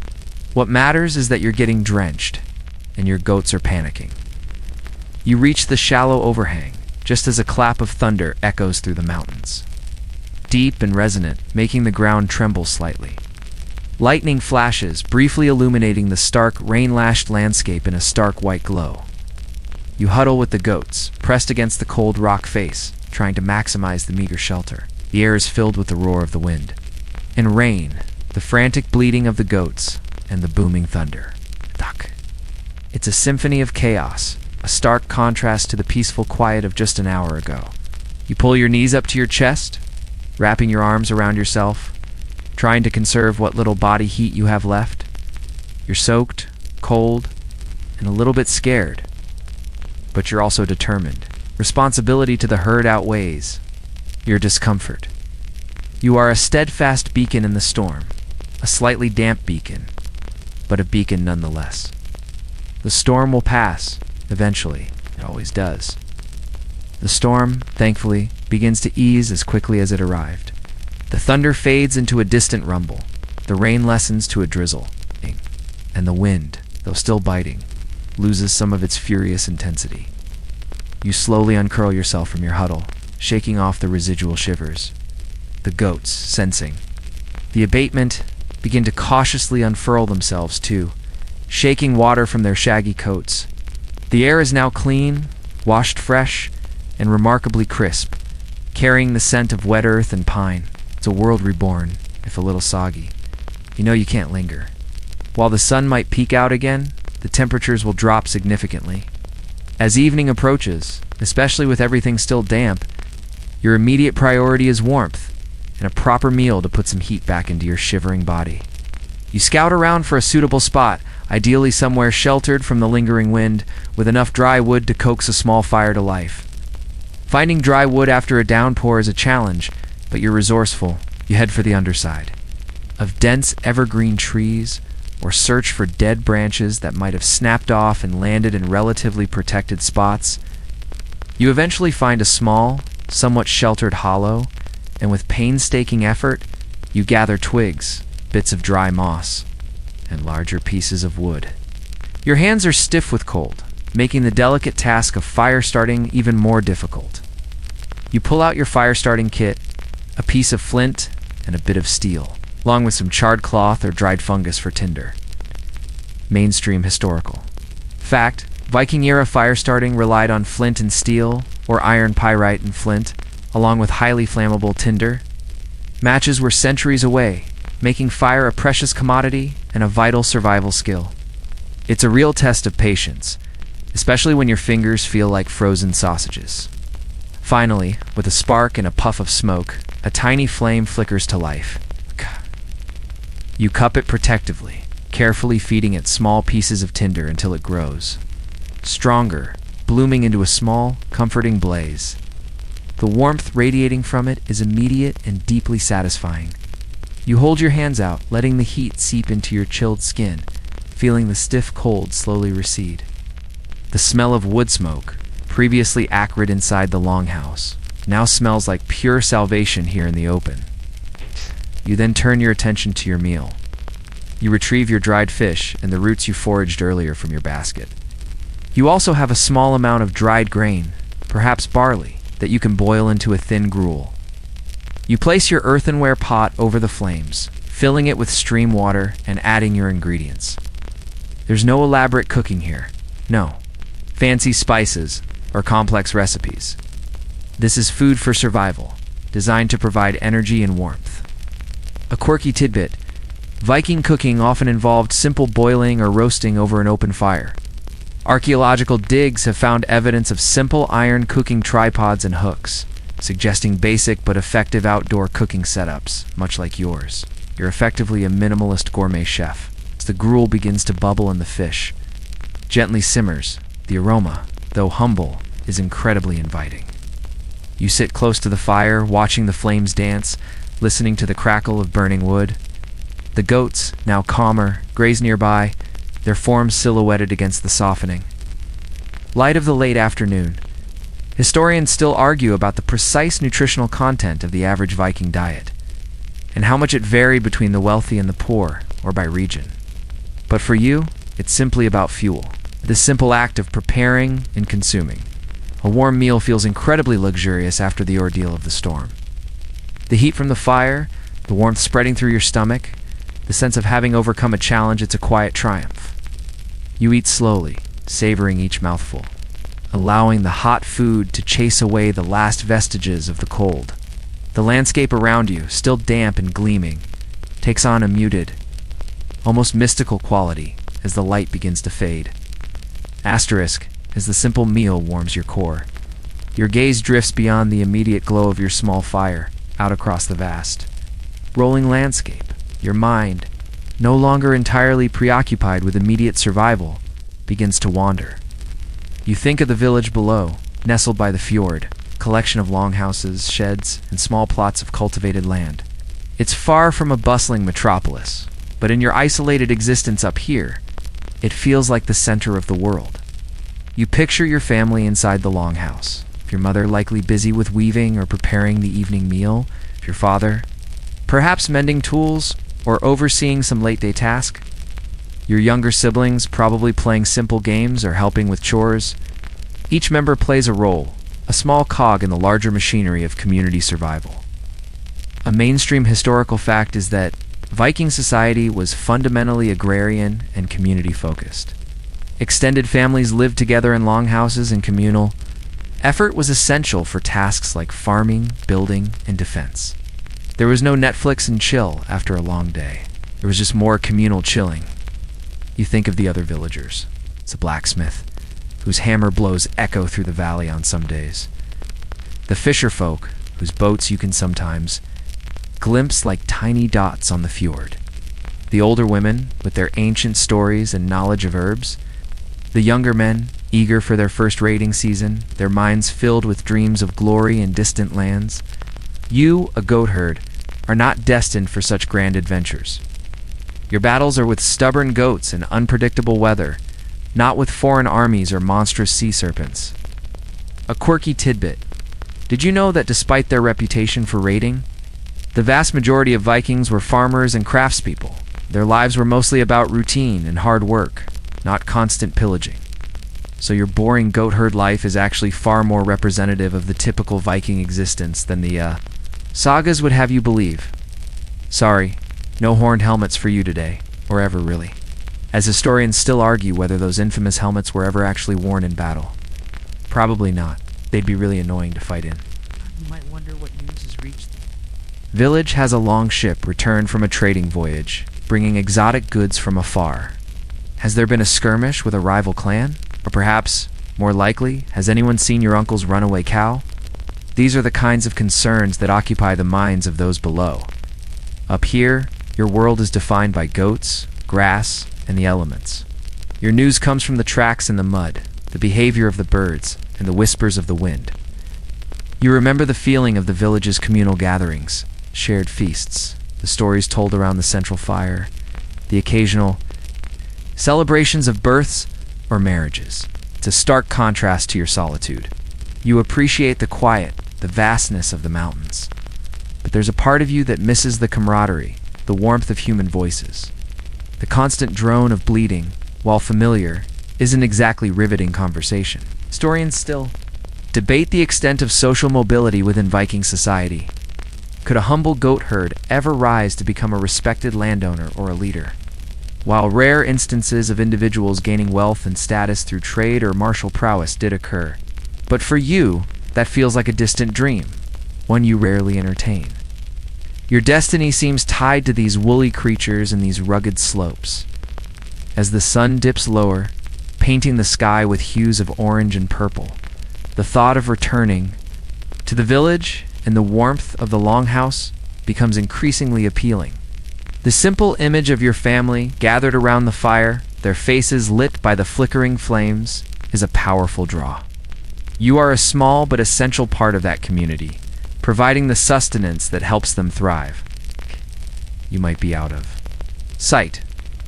What matters is that you're getting drenched, and your goats are panicking. You reach the shallow overhang, just as a clap of thunder echoes through the mountains, deep and resonant, making the ground tremble slightly. Lightning flashes, briefly illuminating the stark, rain-lashed landscape in a stark white glow. You huddle with the goats, pressed against the cold rock face, trying to maximize the meager shelter. The air is filled with the roar of the wind and rain, the frantic bleating of the goats, and the booming thunder. It's a symphony of chaos, a stark contrast to the peaceful quiet of just an hour ago. You pull your knees up to your chest, wrapping your arms around yourself, trying to conserve what little body heat you have left. You're soaked, cold, and a little bit scared, but you're also determined. Responsibility to the herd outweighs your discomfort. You are a steadfast beacon in the storm, a slightly damp beacon, but a beacon nonetheless. The storm will pass, eventually. It always does. The storm, thankfully, begins to ease as quickly as it arrived. The thunder fades into a distant rumble. The rain lessens to a drizzle. And the wind, though still biting, loses some of its furious intensity. You slowly uncurl yourself from your huddle, shaking off the residual shivers. The goats, sensing the abatement, begin to cautiously unfurl themselves too, shaking water from their shaggy coats. The air is now clean, washed fresh, and remarkably crisp, carrying the scent of wet earth and pine. It's a world reborn, if a little soggy. You know you can't linger. While the sun might peek out again, the temperatures will drop significantly. As evening approaches, especially with everything still damp, your immediate priority is warmth and a proper meal to put some heat back into your shivering body. You scout around for a suitable spot, ideally somewhere sheltered from the lingering wind, with enough dry wood to coax a small fire to life. Finding dry wood after a downpour is a challenge, but you're resourceful. You head for the underside of dense evergreen trees, or search for dead branches that might have snapped off and landed in relatively protected spots. You eventually find a small, somewhat sheltered hollow, and with painstaking effort, you gather twigs, bits of dry moss, and larger pieces of wood. Your hands are stiff with cold, making the delicate task of fire starting even more difficult. You pull out your fire starting kit, a piece of flint, and a bit of steel, along with some charred cloth or dried fungus for tinder. Mainstream historical fact: Viking-era fire starting relied on flint and steel, or iron pyrite and flint, along with highly flammable tinder. Matches were centuries away, making fire a precious commodity and a vital survival skill. It's a real test of patience, especially when your fingers feel like frozen sausages. Finally, with a spark and a puff of smoke, a tiny flame flickers to life. You cup it protectively, carefully feeding it small pieces of tinder until it grows stronger, blooming into a small, comforting blaze. The warmth radiating from it is immediate and deeply satisfying. You hold your hands out, letting the heat seep into your chilled skin, feeling the stiff cold slowly recede. The smell of wood smoke, previously acrid inside the longhouse, now smells like pure salvation here in the open. You then turn your attention to your meal. You retrieve your dried fish and the roots you foraged earlier from your basket. You also have a small amount of dried grain, perhaps barley, that you can boil into a thin gruel. You place your earthenware pot over the flames, filling it with stream water and adding your ingredients. There's no elaborate cooking here. No fancy spices or complex recipes. This is food for survival, designed to provide energy and warmth. A quirky tidbit: Viking cooking often involved simple boiling or roasting over an open fire. Archaeological digs have found evidence of simple iron cooking tripods and hooks, suggesting basic but effective outdoor cooking setups, much like yours. You're effectively a minimalist gourmet chef. As the gruel begins to bubble in the fish, gently simmers, the aroma, though humble, is incredibly inviting. You sit close to the fire, watching the flames dance, listening to the crackle of burning wood. The goats, now calmer, graze nearby, their forms silhouetted against the softening light of the late afternoon. Historians still argue about the precise nutritional content of the average Viking diet, and how much it varied between the wealthy and the poor, or by region. But for you, it's simply about fuel, the simple act of preparing and consuming. A warm meal feels incredibly luxurious after the ordeal of the storm. The heat from the fire, the warmth spreading through your stomach, the sense of having overcome a challenge, it's a quiet triumph. You eat slowly, savoring each mouthful, allowing the hot food to chase away the last vestiges of the cold. The landscape around you, still damp and gleaming, takes on a muted, almost mystical quality as the light begins to fade. Asterisk, as the simple meal warms your core. Your gaze drifts beyond the immediate glow of your small fire, out across the vast, rolling landscape. Your mind, no longer entirely preoccupied with immediate survival, begins to wander. You think of the village below, nestled by the fjord, a collection of longhouses, sheds, and small plots of cultivated land. It's far from a bustling metropolis, but in your isolated existence up here, it feels like the center of the world. You picture your family inside the longhouse, If your mother, likely busy with weaving or preparing the evening meal. If your father, perhaps mending tools or overseeing some late-day task. Your younger siblings, probably playing simple games or helping with chores. Each member plays a role, a small cog in the larger machinery of community survival. A mainstream historical fact is that Viking society was fundamentally agrarian and community-focused. Extended families lived together in longhouses and communal. Effort was essential for tasks like farming, building, and defense. There was no Netflix and chill after a long day. There was just more communal chilling. You think of the other villagers. It's a blacksmith, whose hammer blows echo through the valley on some days. The fisher folk, whose boats you can sometimes glimpse like tiny dots on the fjord. The older women, with their ancient stories and knowledge of herbs. The younger men, eager for their first raiding season, their minds filled with dreams of glory in distant lands. You, a goatherd, are not destined for such grand adventures. Your battles are with stubborn goats and unpredictable weather, not with foreign armies or monstrous sea serpents. A quirky tidbit. Did you know that despite their reputation for raiding, the vast majority of Vikings were farmers and craftspeople? Their lives were mostly about routine and hard work, not constant pillaging. So your boring goatherd life is actually far more representative of the typical Viking existence than the sagas would have you believe. Sorry, no horned helmets for you today, or ever really, as historians still argue whether those infamous helmets were ever actually worn in battle. Probably not. They'd be really annoying to fight in. You might wonder what news has reached them. Village has a long ship returned from a trading voyage, bringing exotic goods from afar. Has there been a skirmish with a rival clan? Or perhaps, more likely, has anyone seen your uncle's runaway cow? These are the kinds of concerns that occupy the minds of those below. Up here, your world is defined by goats, grass, and the elements. Your news comes from the tracks in the mud, the behavior of the birds, and the whispers of the wind. You remember the feeling of the village's communal gatherings, shared feasts, the stories told around the central fire, the occasional celebrations of births or marriages. It's a stark contrast to your solitude. You appreciate the quiet, the vastness of the mountains. But there's a part of you that misses the camaraderie, the warmth of human voices. The constant drone of bleeding, while familiar, isn't exactly riveting conversation. Historians still debate the extent of social mobility within Viking society. Could a humble goatherd ever rise to become a respected landowner or a leader? While rare instances of individuals gaining wealth and status through trade or martial prowess did occur. But for you, that feels like a distant dream, one you rarely entertain. Your destiny seems tied to these woolly creatures and these rugged slopes. As the sun dips lower, painting the sky with hues of orange and purple, the thought of returning to the village and the warmth of the longhouse becomes increasingly appealing. The simple image of your family gathered around the fire, their faces lit by the flickering flames, is a powerful draw. You are a small but essential part of that community, providing the sustenance that helps them thrive. You might be out of sight,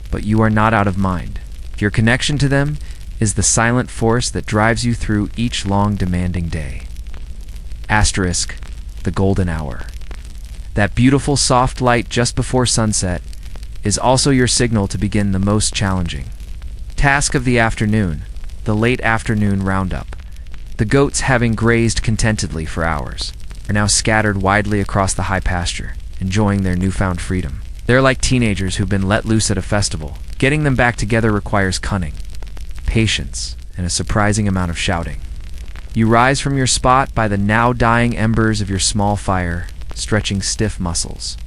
but you are not out of mind. Your connection to them is the silent force that drives you through each long, demanding day. Asterisk, the golden hour. That beautiful soft light just before sunset is also your signal to begin the most challenging task of the afternoon, the late afternoon roundup. The goats, having grazed contentedly for hours, are now scattered widely across the high pasture, enjoying their newfound freedom. They're like teenagers who've been let loose at a festival. Getting them back together requires cunning, patience, and a surprising amount of shouting. You rise from your spot by the now dying embers of your small fire, stretching stiff muscles.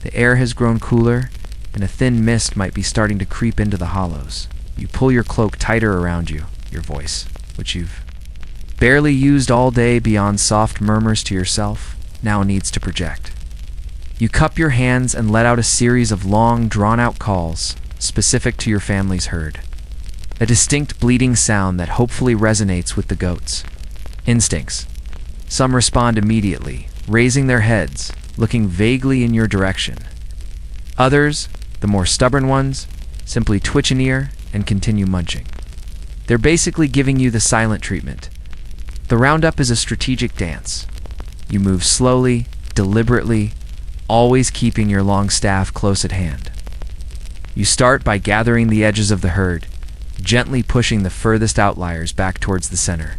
The air has grown cooler, and a thin mist might be starting to creep into the hollows. You pull your cloak tighter around you, your voice, which you've barely used all day beyond soft murmurs to yourself, now needs to project. You cup your hands and let out a series of long, drawn-out calls, specific to your family's herd. A distinct bleating sound that hopefully resonates with the goats. Instincts. Some respond immediately, raising their heads, looking vaguely in your direction. Others, the more stubborn ones, simply twitch an ear and continue munching. They're basically giving you the silent treatment. The roundup is a strategic dance. You move slowly, deliberately, always keeping your long staff close at hand. You start by gathering the edges of the herd, gently pushing the furthest outliers back towards the center.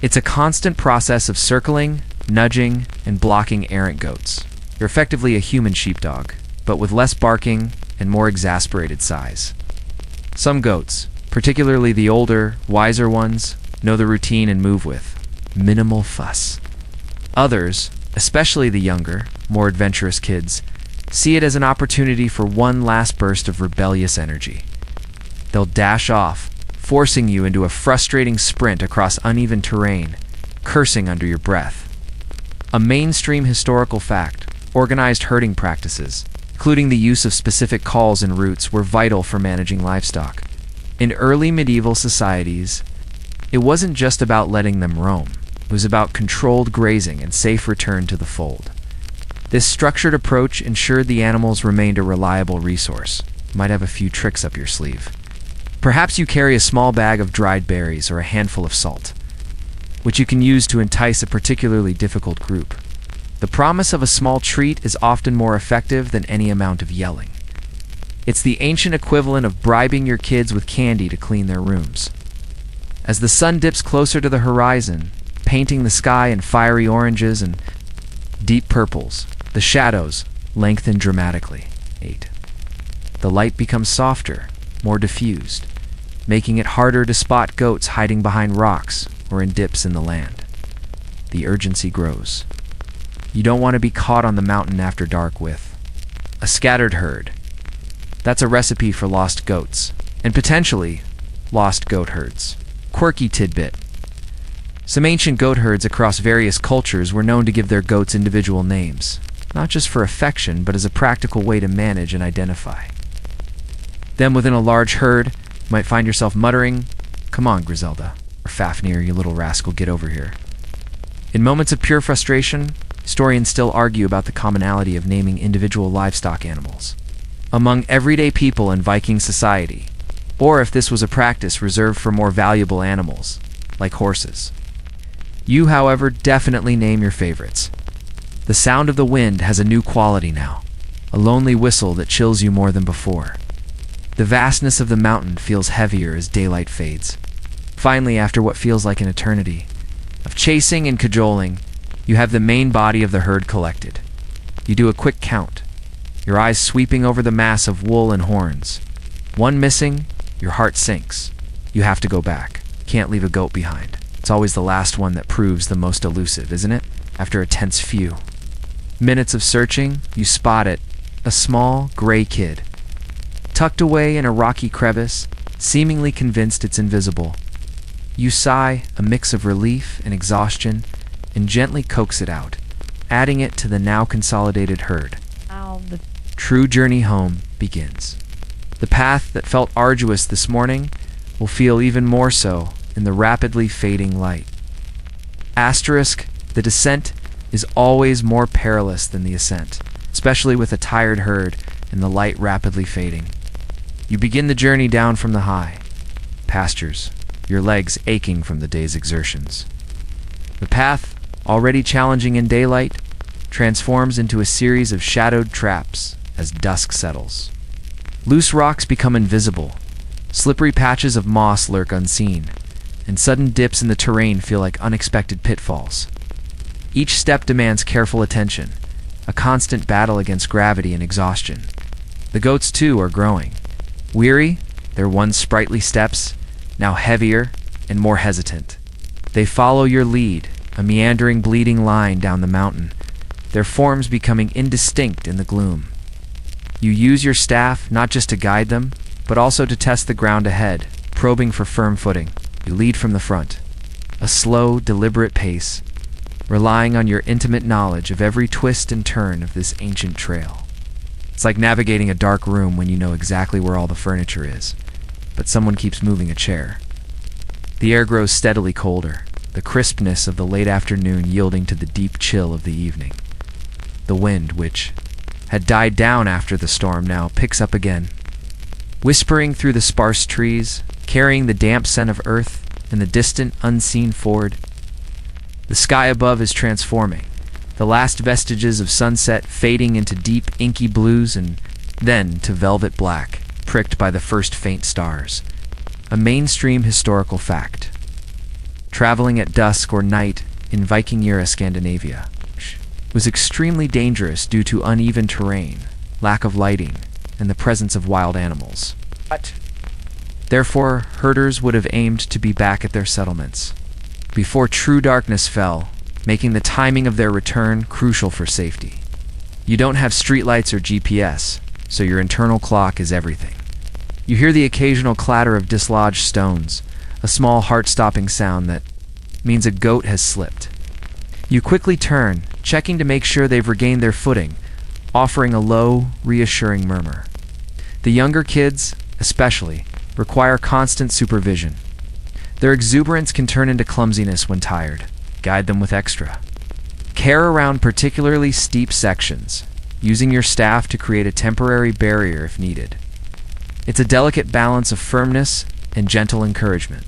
It's a constant process of circling, nudging, and blocking errant goats. You're effectively a human sheepdog, but with less barking and more exasperated sighs. Some goats, particularly the older, wiser ones, know the routine and move with minimal fuss. Others, especially the younger, more adventurous kids, see it as an opportunity for one last burst of rebellious energy. They'll dash off, forcing you into a frustrating sprint across uneven terrain, cursing under your breath. A mainstream historical fact, organized herding practices, including the use of specific calls and routes, were vital for managing livestock. In early medieval societies, it wasn't just about letting them roam. It was about controlled grazing and safe return to the fold. This structured approach ensured the animals remained a reliable resource. You might have a few tricks up your sleeve. Perhaps you carry a small bag of dried berries or a handful of salt, which you can use to entice a particularly difficult group. The promise of a small treat is often more effective than any amount of yelling. It's the ancient equivalent of bribing your kids with candy to clean their rooms. As the sun dips closer to the horizon, painting the sky in fiery oranges and deep purples, the shadows lengthen dramatically. 8. The light becomes softer, more diffused, making it harder to spot goats hiding behind rocks or in dips in the land. The urgency grows. You don't want to be caught on the mountain after dark with a scattered herd. That's a recipe for lost goats, and potentially lost goat herds. Quirky tidbit. Some ancient goat herds across various cultures were known to give their goats individual names, not just for affection, but as a practical way to manage and identify. Then within a large herd, you might find yourself muttering, "Come on, Griselda," or "Fafnir, you little rascal, get over here." In moments of pure frustration, historians still argue about the commonality of naming individual livestock animals among everyday people in Viking society, or if this was a practice reserved for more valuable animals, like horses. You, however, definitely name your favorites. The sound of the wind has a new quality now, a lonely whistle that chills you more than before. The vastness of the mountain feels heavier as daylight fades. Finally, after what feels like an eternity of chasing and cajoling, you have the main body of the herd collected. You do a quick count, your eyes sweeping over the mass of wool and horns. One missing, your heart sinks. You have to go back. Can't leave a goat behind. It's always the last one that proves the most elusive, isn't it? After a tense few minutes of searching, you spot it, a small, gray kid, tucked away in a rocky crevice, seemingly convinced it's invisible. You sigh, a mix of relief and exhaustion, and gently coax it out, adding it to the now consolidated herd. The true journey home begins. The path that felt arduous this morning will feel even more so in the rapidly fading light. Asterisk, the descent is always more perilous than the ascent, especially with a tired herd and the light rapidly fading. You begin the journey down from the high pastures, your legs aching from the day's exertions. The path, already challenging in daylight, transforms into a series of shadowed traps as dusk settles. Loose rocks become invisible, slippery patches of moss lurk unseen, and sudden dips in the terrain feel like unexpected pitfalls. Each step demands careful attention, a constant battle against gravity and exhaustion. The goats, too, are growing. Weary, their once sprightly steps, now heavier and more hesitant. They follow your lead, a meandering, bleeding line down the mountain, their forms becoming indistinct in the gloom. You use your staff not just to guide them, but also to test the ground ahead, probing for firm footing. You lead from the front, a slow, deliberate pace, relying on your intimate knowledge of every twist and turn of this ancient trail. It's like navigating a dark room when you know exactly where all the furniture is, but someone keeps moving a chair. The air grows steadily colder, the crispness of the late afternoon yielding to the deep chill of the evening. The wind, which had died down after the storm, now picks up again, whispering through the sparse trees, carrying the damp scent of earth and the distant, unseen ford. The sky above is transforming, the last vestiges of sunset fading into deep, inky blues and then to velvet black, pricked by the first faint stars. A mainstream historical fact. Traveling at dusk or night in Viking-era Scandinavia was extremely dangerous due to uneven terrain, lack of lighting, and the presence of wild animals. Therefore, herders would have aimed to be back at their settlements before true darkness fell, making the timing of their return crucial for safety. You don't have streetlights or GPS, so your internal clock is everything. You hear the occasional clatter of dislodged stones, a small heart-stopping sound that means a goat has slipped. You quickly turn, checking to make sure they've regained their footing, offering a low, reassuring murmur. The younger kids, especially, require constant supervision. Their exuberance can turn into clumsiness when tired. Guide them with extra care around particularly steep sections, using your staff to create a temporary barrier if needed. It's a delicate balance of firmness and gentle encouragement.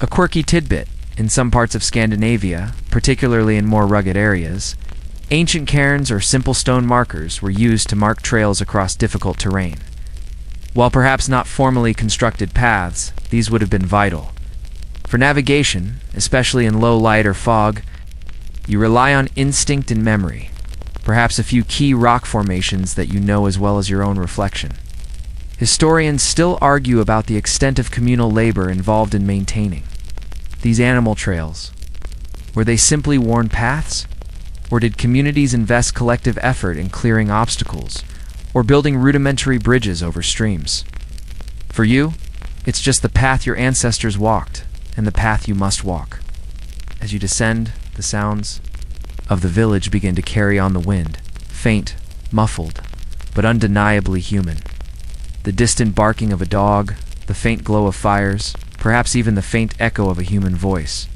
A quirky tidbit: in some parts of Scandinavia, particularly in more rugged areas, ancient cairns or simple stone markers were used to mark trails across difficult terrain. While perhaps not formally constructed paths, these would have been vital. For navigation, especially in low light or fog, you rely on instinct and memory, perhaps a few key rock formations that you know as well as your own reflection. Historians still argue about the extent of communal labor involved in maintaining these animal trails. Were they simply worn paths? Or did communities invest collective effort in clearing obstacles or building rudimentary bridges over streams? For you, it's just the path your ancestors walked and the path you must walk. As you descend, the sounds of the village begin to carry on the wind, faint, muffled, but undeniably human. The distant barking of a dog, the faint glow of fires, perhaps even the faint echo of a human voice.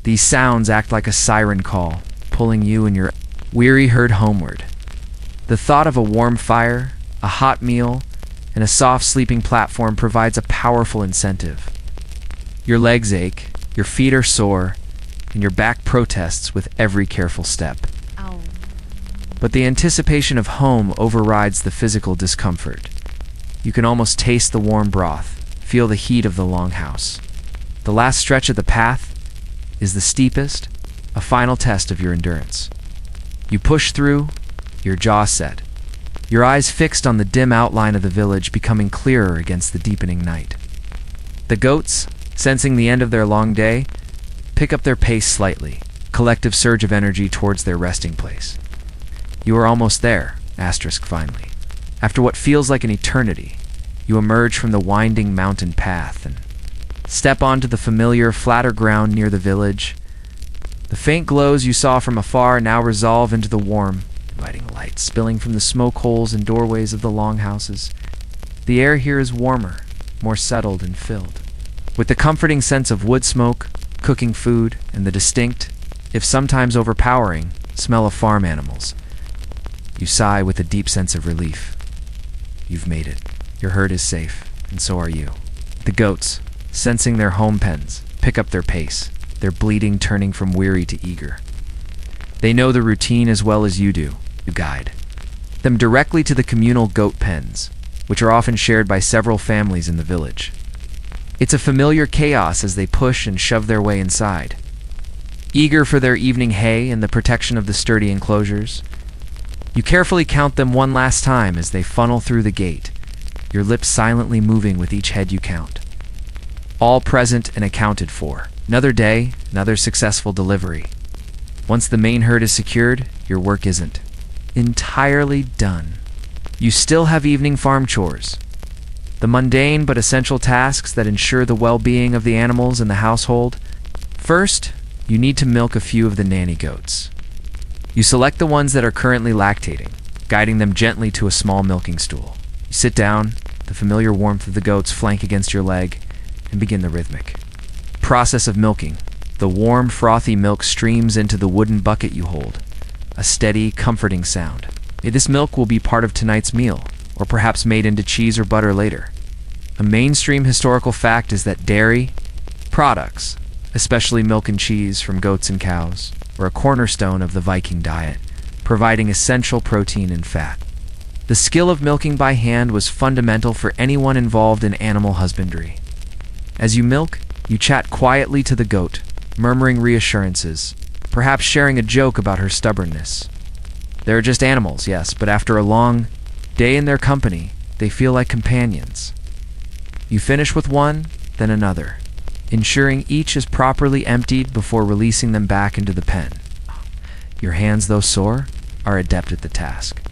These sounds act like a siren call, pulling you and your weary herd homeward. The thought of a warm fire, a hot meal, and a soft sleeping platform provides a powerful incentive. Your legs ache, your feet are sore, and your back protests with every careful step. Ow. But the anticipation of home overrides the physical discomfort. You can almost taste the warm broth, feel the heat of the longhouse. The last stretch of the path is the steepest, a final test of your endurance. You push through, your jaw set, your eyes fixed on the dim outline of the village becoming clearer against the deepening night. The goats, sensing the end of their long day, pick up their pace slightly, collective surge of energy towards their resting place. You are almost there, finally. After what feels like an eternity, you emerge from the winding mountain path and step onto the familiar, flatter ground near the village. The faint glows you saw from afar now resolve into the warm, inviting light spilling from the smoke holes and doorways of the longhouses. The air here is warmer, more settled and filled with the comforting sense of wood smoke, cooking food, and the distinct, if sometimes overpowering, smell of farm animals. You sigh with a deep sense of relief. You've made it. Your herd is safe, and so are you. The goats, sensing their home pens, pick up their pace, their bleating turning from weary to eager. They know the routine as well as you do. You guide them directly to the communal goat pens, which are often shared by several families in the village. It's a familiar chaos as they push and shove their way inside. Eager for their evening hay and the protection of the sturdy enclosures, you carefully count them one last time as they funnel through the gate, your lips silently moving with each head you count. All present and accounted for. Another day, another successful delivery. Once the main herd is secured, your work isn't entirely done. You still have evening farm chores, the mundane but essential tasks that ensure the well-being of the animals in the household. First, you need to milk a few of the nanny goats. You select the ones that are currently lactating, guiding them gently to a small milking stool. You sit down, the familiar warmth of the goats flank against your leg, and begin the rhythmic process of milking. The warm, frothy milk streams into the wooden bucket you hold, a steady, comforting sound. This milk will be part of tonight's meal, or perhaps made into cheese or butter later. A mainstream historical fact is that dairy products, especially milk and cheese from goats and cows, were a cornerstone of the Viking diet, providing essential protein and fat. The skill of milking by hand was fundamental for anyone involved in animal husbandry. As you milk, you chat quietly to the goat, murmuring reassurances, perhaps sharing a joke about her stubbornness. They're just animals, yes, but after a long day in their company, they feel like companions. You finish with one, then another, ensuring each is properly emptied before releasing them back into the pen. Your hands, though sore, are adept at the task.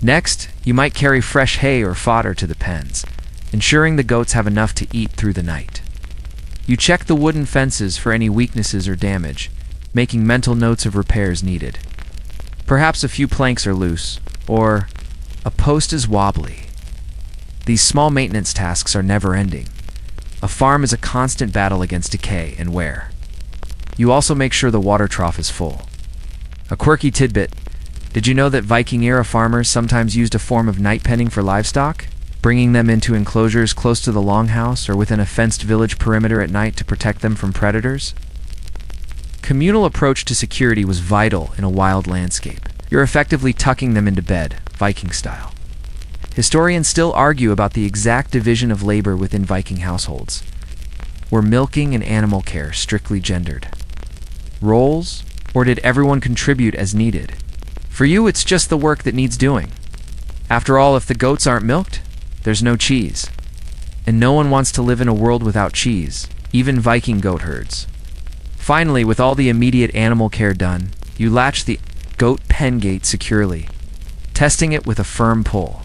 Next, you might carry fresh hay or fodder to the pens, ensuring the goats have enough to eat through the night. You check the wooden fences for any weaknesses or damage, making mental notes of repairs needed. Perhaps a few planks are loose, or a post is wobbly. These small maintenance tasks are never-ending. A farm is a constant battle against decay and wear. You also make sure the water trough is full. A quirky tidbit: did you know that Viking-era farmers sometimes used a form of night penning for livestock, bringing them into enclosures close to the longhouse or within a fenced village perimeter at night to protect them from predators? Communal approach to security was vital in a wild landscape. You're effectively tucking them into bed, Viking style. Historians still argue about the exact division of labor within Viking households. Were milking and animal care strictly gendered roles, or did everyone contribute as needed? For you, it's just the work that needs doing. After all, if the goats aren't milked, there's no cheese. And no one wants to live in a world without cheese, even Viking goat herds. Finally, with all the immediate animal care done, you latch the goat pen gate securely, testing it with a firm pull.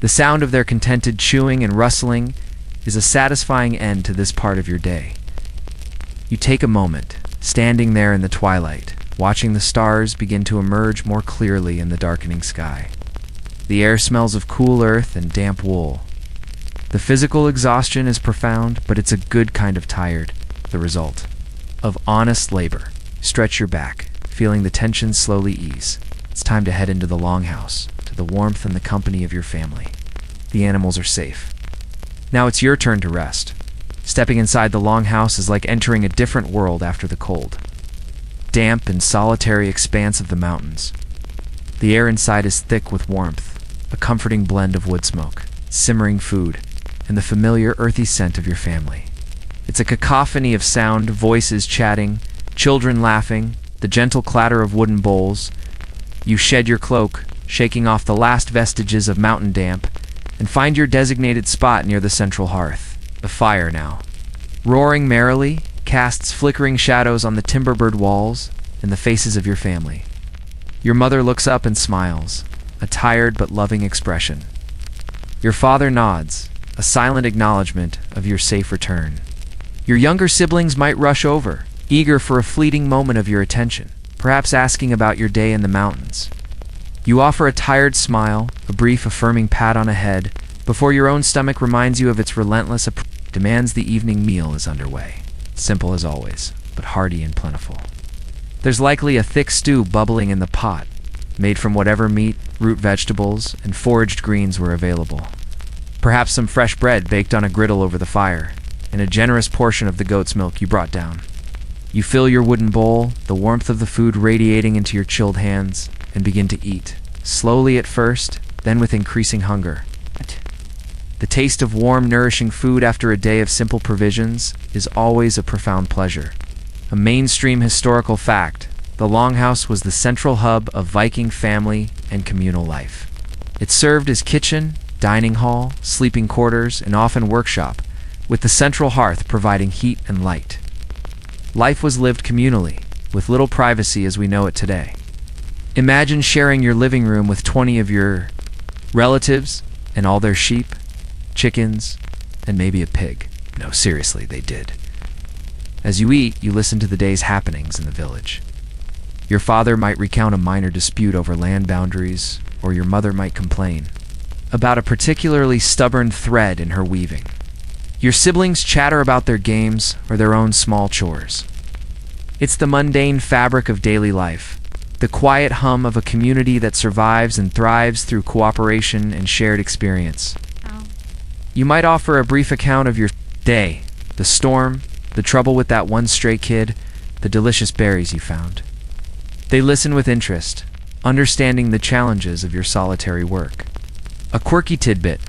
The sound of their contented chewing and rustling is a satisfying end to this part of your day. You take a moment, standing there in the twilight, watching the stars begin to emerge more clearly in the darkening sky. The air smells of cool earth and damp wool. The physical exhaustion is profound, but it's a good kind of tired, the result of honest labor. Stretch your back, feeling the tension slowly ease. It's time to head into the longhouse, to the warmth and the company of your family. The animals are safe. Now it's your turn to rest. Stepping inside the longhouse is like entering a different world after the cold, damp and solitary expanse of the mountains. The air inside is thick with warmth, a comforting blend of wood smoke, simmering food, and the familiar earthy scent of your family. It's a cacophony of sound, voices chatting, children laughing, the gentle clatter of wooden bowls. You shed your cloak, shaking off the last vestiges of mountain damp, and find your designated spot near the central hearth. The fire now, roaring merrily, casts flickering shadows on the timber-bird walls and the faces of your family. Your mother looks up and smiles, a tired but loving expression. Your father nods, a silent acknowledgement of your safe return. Your younger siblings might rush over, eager for a fleeting moment of your attention, perhaps asking about your day in the mountains. You offer a tired smile, a brief affirming pat on the head, before your own stomach reminds you of its relentless demands. The evening meal is underway. Simple as always, but hearty and plentiful. There's likely a thick stew bubbling in the pot, made from whatever meat, root vegetables, and foraged greens were available. Perhaps some fresh bread baked on a griddle over the fire, and a generous portion of the goat's milk you brought down. You fill your wooden bowl, the warmth of the food radiating into your chilled hands, and begin to eat, slowly at first, then with increasing hunger. The taste of warm, nourishing food after a day of simple provisions is always a profound pleasure. A mainstream historical fact, the longhouse was the central hub of Viking family and communal life. It served as kitchen, dining hall, sleeping quarters, and often workshop, with the central hearth providing heat and light. Life was lived communally, with little privacy as we know it today. Imagine sharing your living room with 20 of your relatives and all their sheep, chickens, and maybe a pig. No, seriously, they did. As you eat, you listen to the day's happenings in the village. Your father might recount a minor dispute over land boundaries, or your mother might complain about a particularly stubborn thread in her weaving. Your siblings chatter about their games or their own small chores. It's the mundane fabric of daily life, the quiet hum of a community that survives and thrives through cooperation and shared experience. You might offer a brief account of your day, the storm, the trouble with that one stray kid, the delicious berries you found. They listen with interest, understanding the challenges of your solitary work. A quirky tidbit: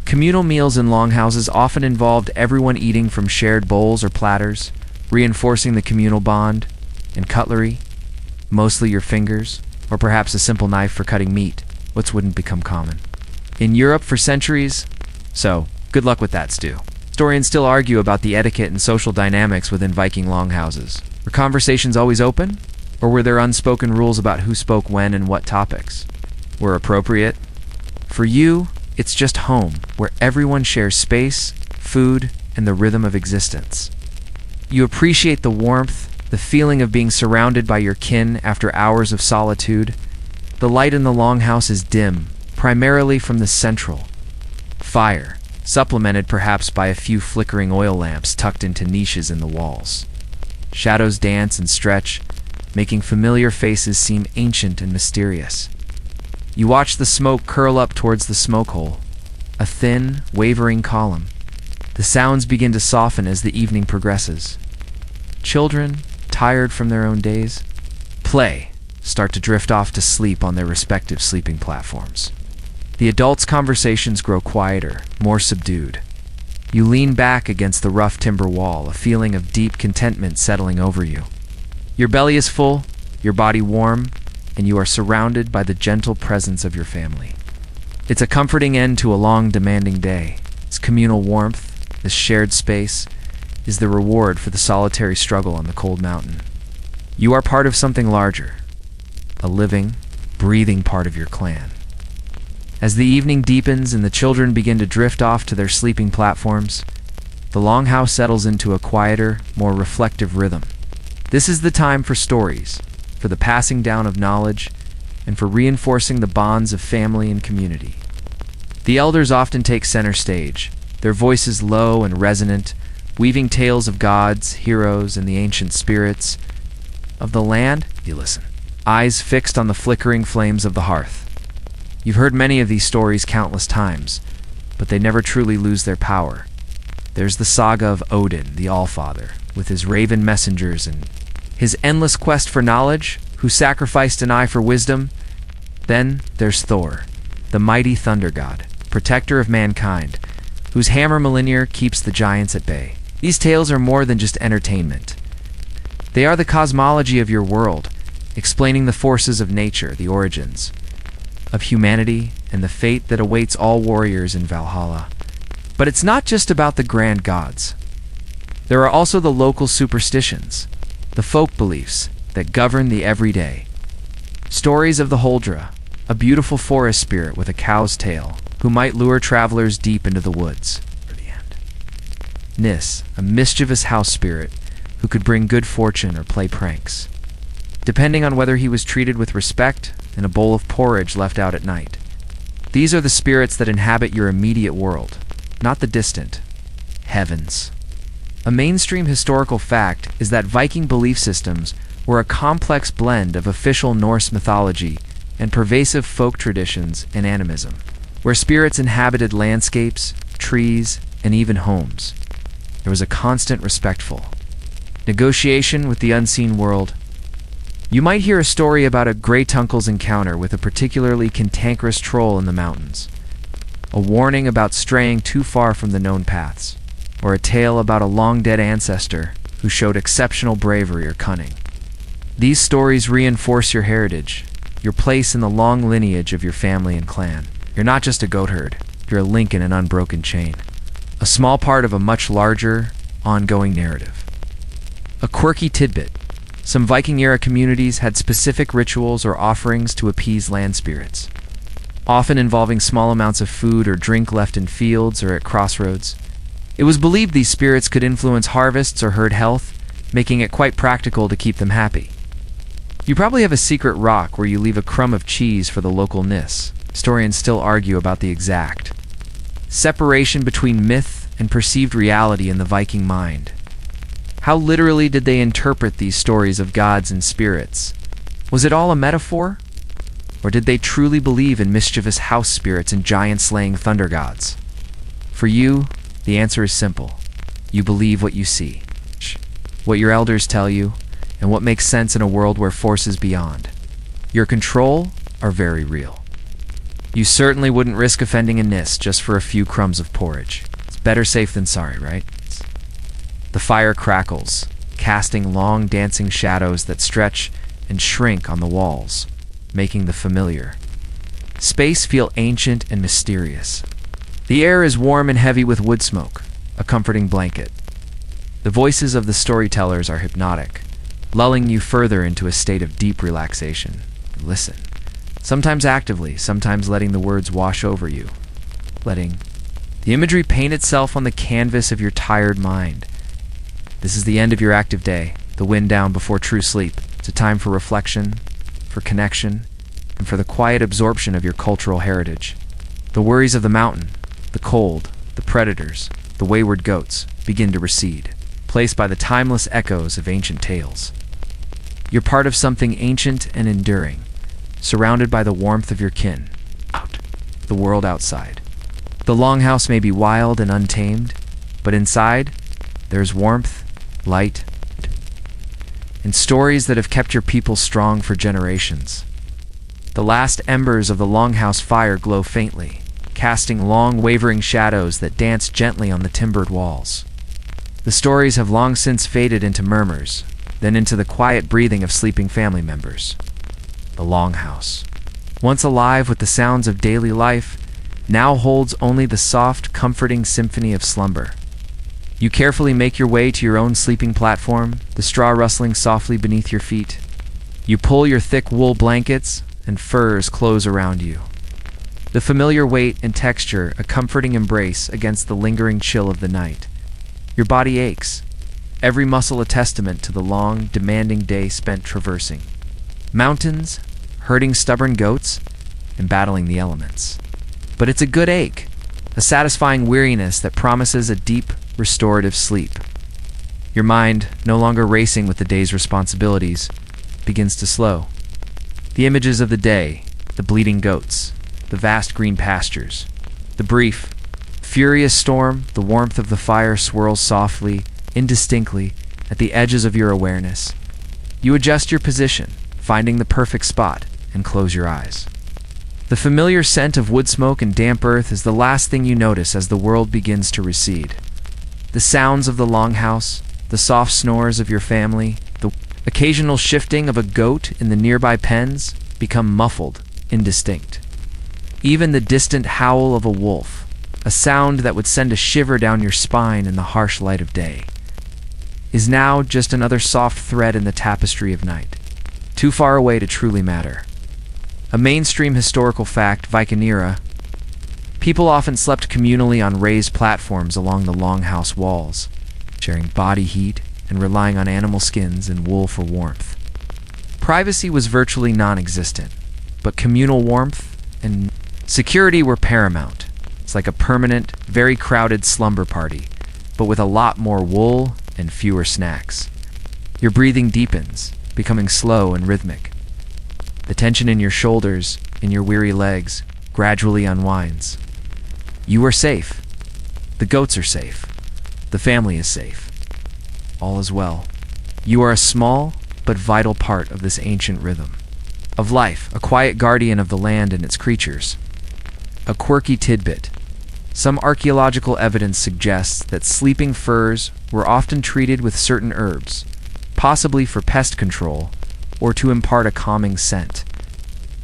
communal meals in longhouses often involved everyone eating from shared bowls or platters, reinforcing the communal bond, and cutlery, mostly your fingers, or perhaps a simple knife for cutting meat, which wouldn't become common in Europe for centuries. So, good luck with that, Stu. Historians still argue about the etiquette and social dynamics within Viking longhouses. Were conversations always open? Or were there unspoken rules about who spoke when and what topics were appropriate? For you, it's just home, where everyone shares space, food, and the rhythm of existence. You appreciate the warmth, the feeling of being surrounded by your kin after hours of solitude. The light in the longhouse is dim, primarily from the central fire, supplemented perhaps by a few flickering oil lamps tucked into niches in the walls. Shadows dance and stretch, making familiar faces seem ancient and mysterious. You watch the smoke curl up towards the smoke hole, a thin, wavering column. The sounds begin to soften as the evening progresses. Children, tired from their own days, start to drift off to sleep on their respective sleeping platforms. The adults' conversations grow quieter, more subdued. You lean back against the rough timber wall, a feeling of deep contentment settling over you. Your belly is full, your body warm, and you are surrounded by the gentle presence of your family. It's a comforting end to a long, demanding day. This communal warmth, this shared space, is the reward for the solitary struggle on the cold mountain. You are part of something larger, a living, breathing part of your clan. As the evening deepens and the children begin to drift off to their sleeping platforms, the longhouse settles into a quieter, more reflective rhythm. This is the time for stories, for the passing down of knowledge, and for reinforcing the bonds of family and community. The elders often take center stage, their voices low and resonant, weaving tales of gods, heroes, and the ancient spirits of the land. You listen, eyes fixed on the flickering flames of the hearth. You've heard many of these stories countless times, but they never truly lose their power. There's the saga of Odin, the Allfather, with his raven messengers and his endless quest for knowledge, who sacrificed an eye for wisdom. Then there's Thor, the mighty thunder god, protector of mankind, whose hammer Mjolnir keeps the giants at bay. These tales are more than just entertainment. They are the cosmology of your world, explaining the forces of nature, the origins of humanity, and the fate that awaits all warriors in Valhalla. But it's not just about the grand gods. There are also the local superstitions, the folk beliefs that govern the everyday. Stories of the Huldra, a beautiful forest spirit with a cow's tail, who might lure travelers deep into the woods. Nis, a mischievous house spirit who could bring good fortune or play pranks, depending on whether he was treated with respect and a bowl of porridge left out at night. These are the spirits that inhabit your immediate world, not the distant heavens. A mainstream historical fact is that Viking belief systems were a complex blend of official Norse mythology and pervasive folk traditions and animism, where spirits inhabited landscapes, trees, and even homes. There was a constant respectful negotiation with the unseen world. You might hear a story about a Greytunkle's encounter with a particularly cantankerous troll in the mountains, a warning about straying too far from the known paths, or a tale about a long-dead ancestor who showed exceptional bravery or cunning. These stories reinforce your heritage, your place in the long lineage of your family and clan. You're not just a goat herd, you're a link in an unbroken chain, a small part of a much larger, ongoing narrative. A quirky tidbit: some Viking-era communities had specific rituals or offerings to appease land spirits, often involving small amounts of food or drink left in fields or at crossroads. It was believed these spirits could influence harvests or herd health, making it quite practical to keep them happy. You probably have a secret rock where you leave a crumb of cheese for the local nis. Historians still argue about the exact separation between myth and perceived reality in the Viking mind. How literally did they interpret these stories of gods and spirits? Was it all a metaphor? Or did they truly believe in mischievous house spirits and giant-slaying thunder gods? For you, the answer is simple. You believe what you see, what your elders tell you, and what makes sense in a world where forces beyond your control are very real. You certainly wouldn't risk offending a Nis just for a few crumbs of porridge. It's better safe than sorry, right? The fire crackles, casting long dancing shadows that stretch and shrink on the walls, making the familiar space feel ancient and mysterious. The air is warm and heavy with wood smoke, a comforting blanket. The voices of the storytellers are hypnotic, lulling you further into a state of deep relaxation. Listen, sometimes actively, sometimes letting the words wash over you, letting the imagery paint itself on the canvas of your tired mind. This is the end of your active day, the wind down before true sleep. It's a time for reflection, for connection, and for the quiet absorption of your cultural heritage. The worries of the mountain, the cold, the predators, the wayward goats begin to recede, placed by the timeless echoes of ancient tales. You're part of something ancient and enduring, surrounded by the warmth of your kin, the world outside. The longhouse may be wild and untamed, but inside, there's warmth, light, and stories that have kept your people strong for generations. The last embers of the longhouse fire glow faintly, casting long, wavering shadows that dance gently on the timbered walls. The stories have long since faded into murmurs, then into the quiet breathing of sleeping family members. The longhouse, once alive with the sounds of daily life, now holds only the soft, comforting symphony of slumber. You carefully make your way to your own sleeping platform, the straw rustling softly beneath your feet. You pull your thick wool blankets and furs close around you. The familiar weight and texture, a comforting embrace against the lingering chill of the night. Your body aches, every muscle a testament to the long, demanding day spent traversing mountains, herding stubborn goats, and battling the elements. But it's a good ache, a satisfying weariness that promises a deep, restorative sleep. Your mind, no longer racing with the day's responsibilities, begins to slow. The images of the day, the bleeding goats, the vast green pastures, the brief, furious storm, the warmth of the fire swirls softly, indistinctly, at the edges of your awareness. You adjust your position, finding the perfect spot, and close your eyes. The familiar scent of wood smoke and damp earth is the last thing you notice as the world begins to recede. The sounds of the longhouse, the soft snores of your family, the occasional shifting of a goat in the nearby pens become muffled, indistinct. Even the distant howl of a wolf, a sound that would send a shiver down your spine in the harsh light of day, is now just another soft thread in the tapestry of night, too far away to truly matter. A mainstream historical fact, Viking era, people often slept communally on raised platforms along the longhouse walls, sharing body heat and relying on animal skins and wool for warmth. Privacy was virtually non-existent, but communal warmth and security were paramount. It's like a permanent, very crowded slumber party, but with a lot more wool and fewer snacks. Your breathing deepens, becoming slow and rhythmic. The tension in your shoulders, in your weary legs, gradually unwinds. You are safe. The goats are safe. The family is safe. All is well. You are a small but vital part of this ancient rhythm of life, a quiet guardian of the land and its creatures. A quirky tidbit. Some archaeological evidence suggests that sleeping furs were often treated with certain herbs, possibly for pest control or to impart a calming scent.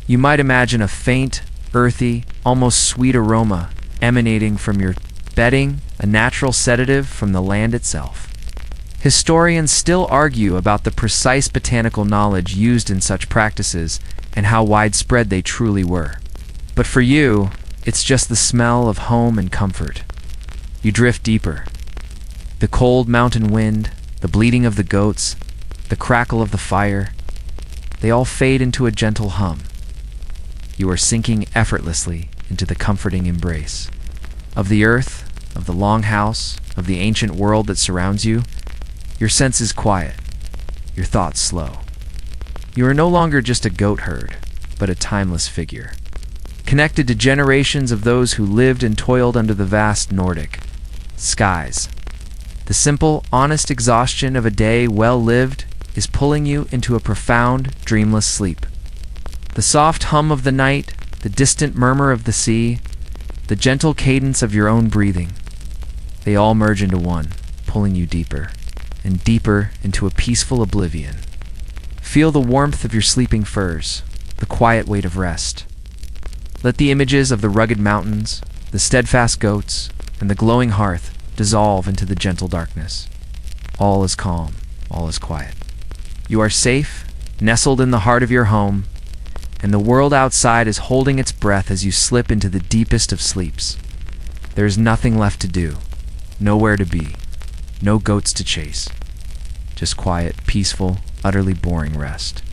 You might imagine a faint, earthy, almost sweet aroma emanating from your bedding, a natural sedative from the land itself. Historians still argue about the precise botanical knowledge used in such practices and how widespread they truly were. But for you, it's just the smell of home and comfort. You drift deeper. The cold mountain wind, the bleating of the goats, the crackle of the fire, they all fade into a gentle hum. You are sinking effortlessly into the comforting embrace of the earth, of the longhouse, of the ancient world that surrounds you. Your senses quiet, your thoughts slow. You are no longer just a goat herd, but a timeless figure, connected to generations of those who lived and toiled under the vast Nordic skies. The simple, honest exhaustion of a day well lived is pulling you into a profound, dreamless sleep. The soft hum of the night, the distant murmur of the sea, the gentle cadence of your own breathing, they all merge into one, pulling you deeper and deeper into a peaceful oblivion. Feel the warmth of your sleeping furs, the quiet weight of rest. Let the images of the rugged mountains, the steadfast goats, and the glowing hearth dissolve into the gentle darkness. All is calm, all is quiet. You are safe, nestled in the heart of your home, and the world outside is holding its breath as you slip into the deepest of sleeps. There is nothing left to do, nowhere to be, no goats to chase. Just quiet, peaceful, utterly boring rest.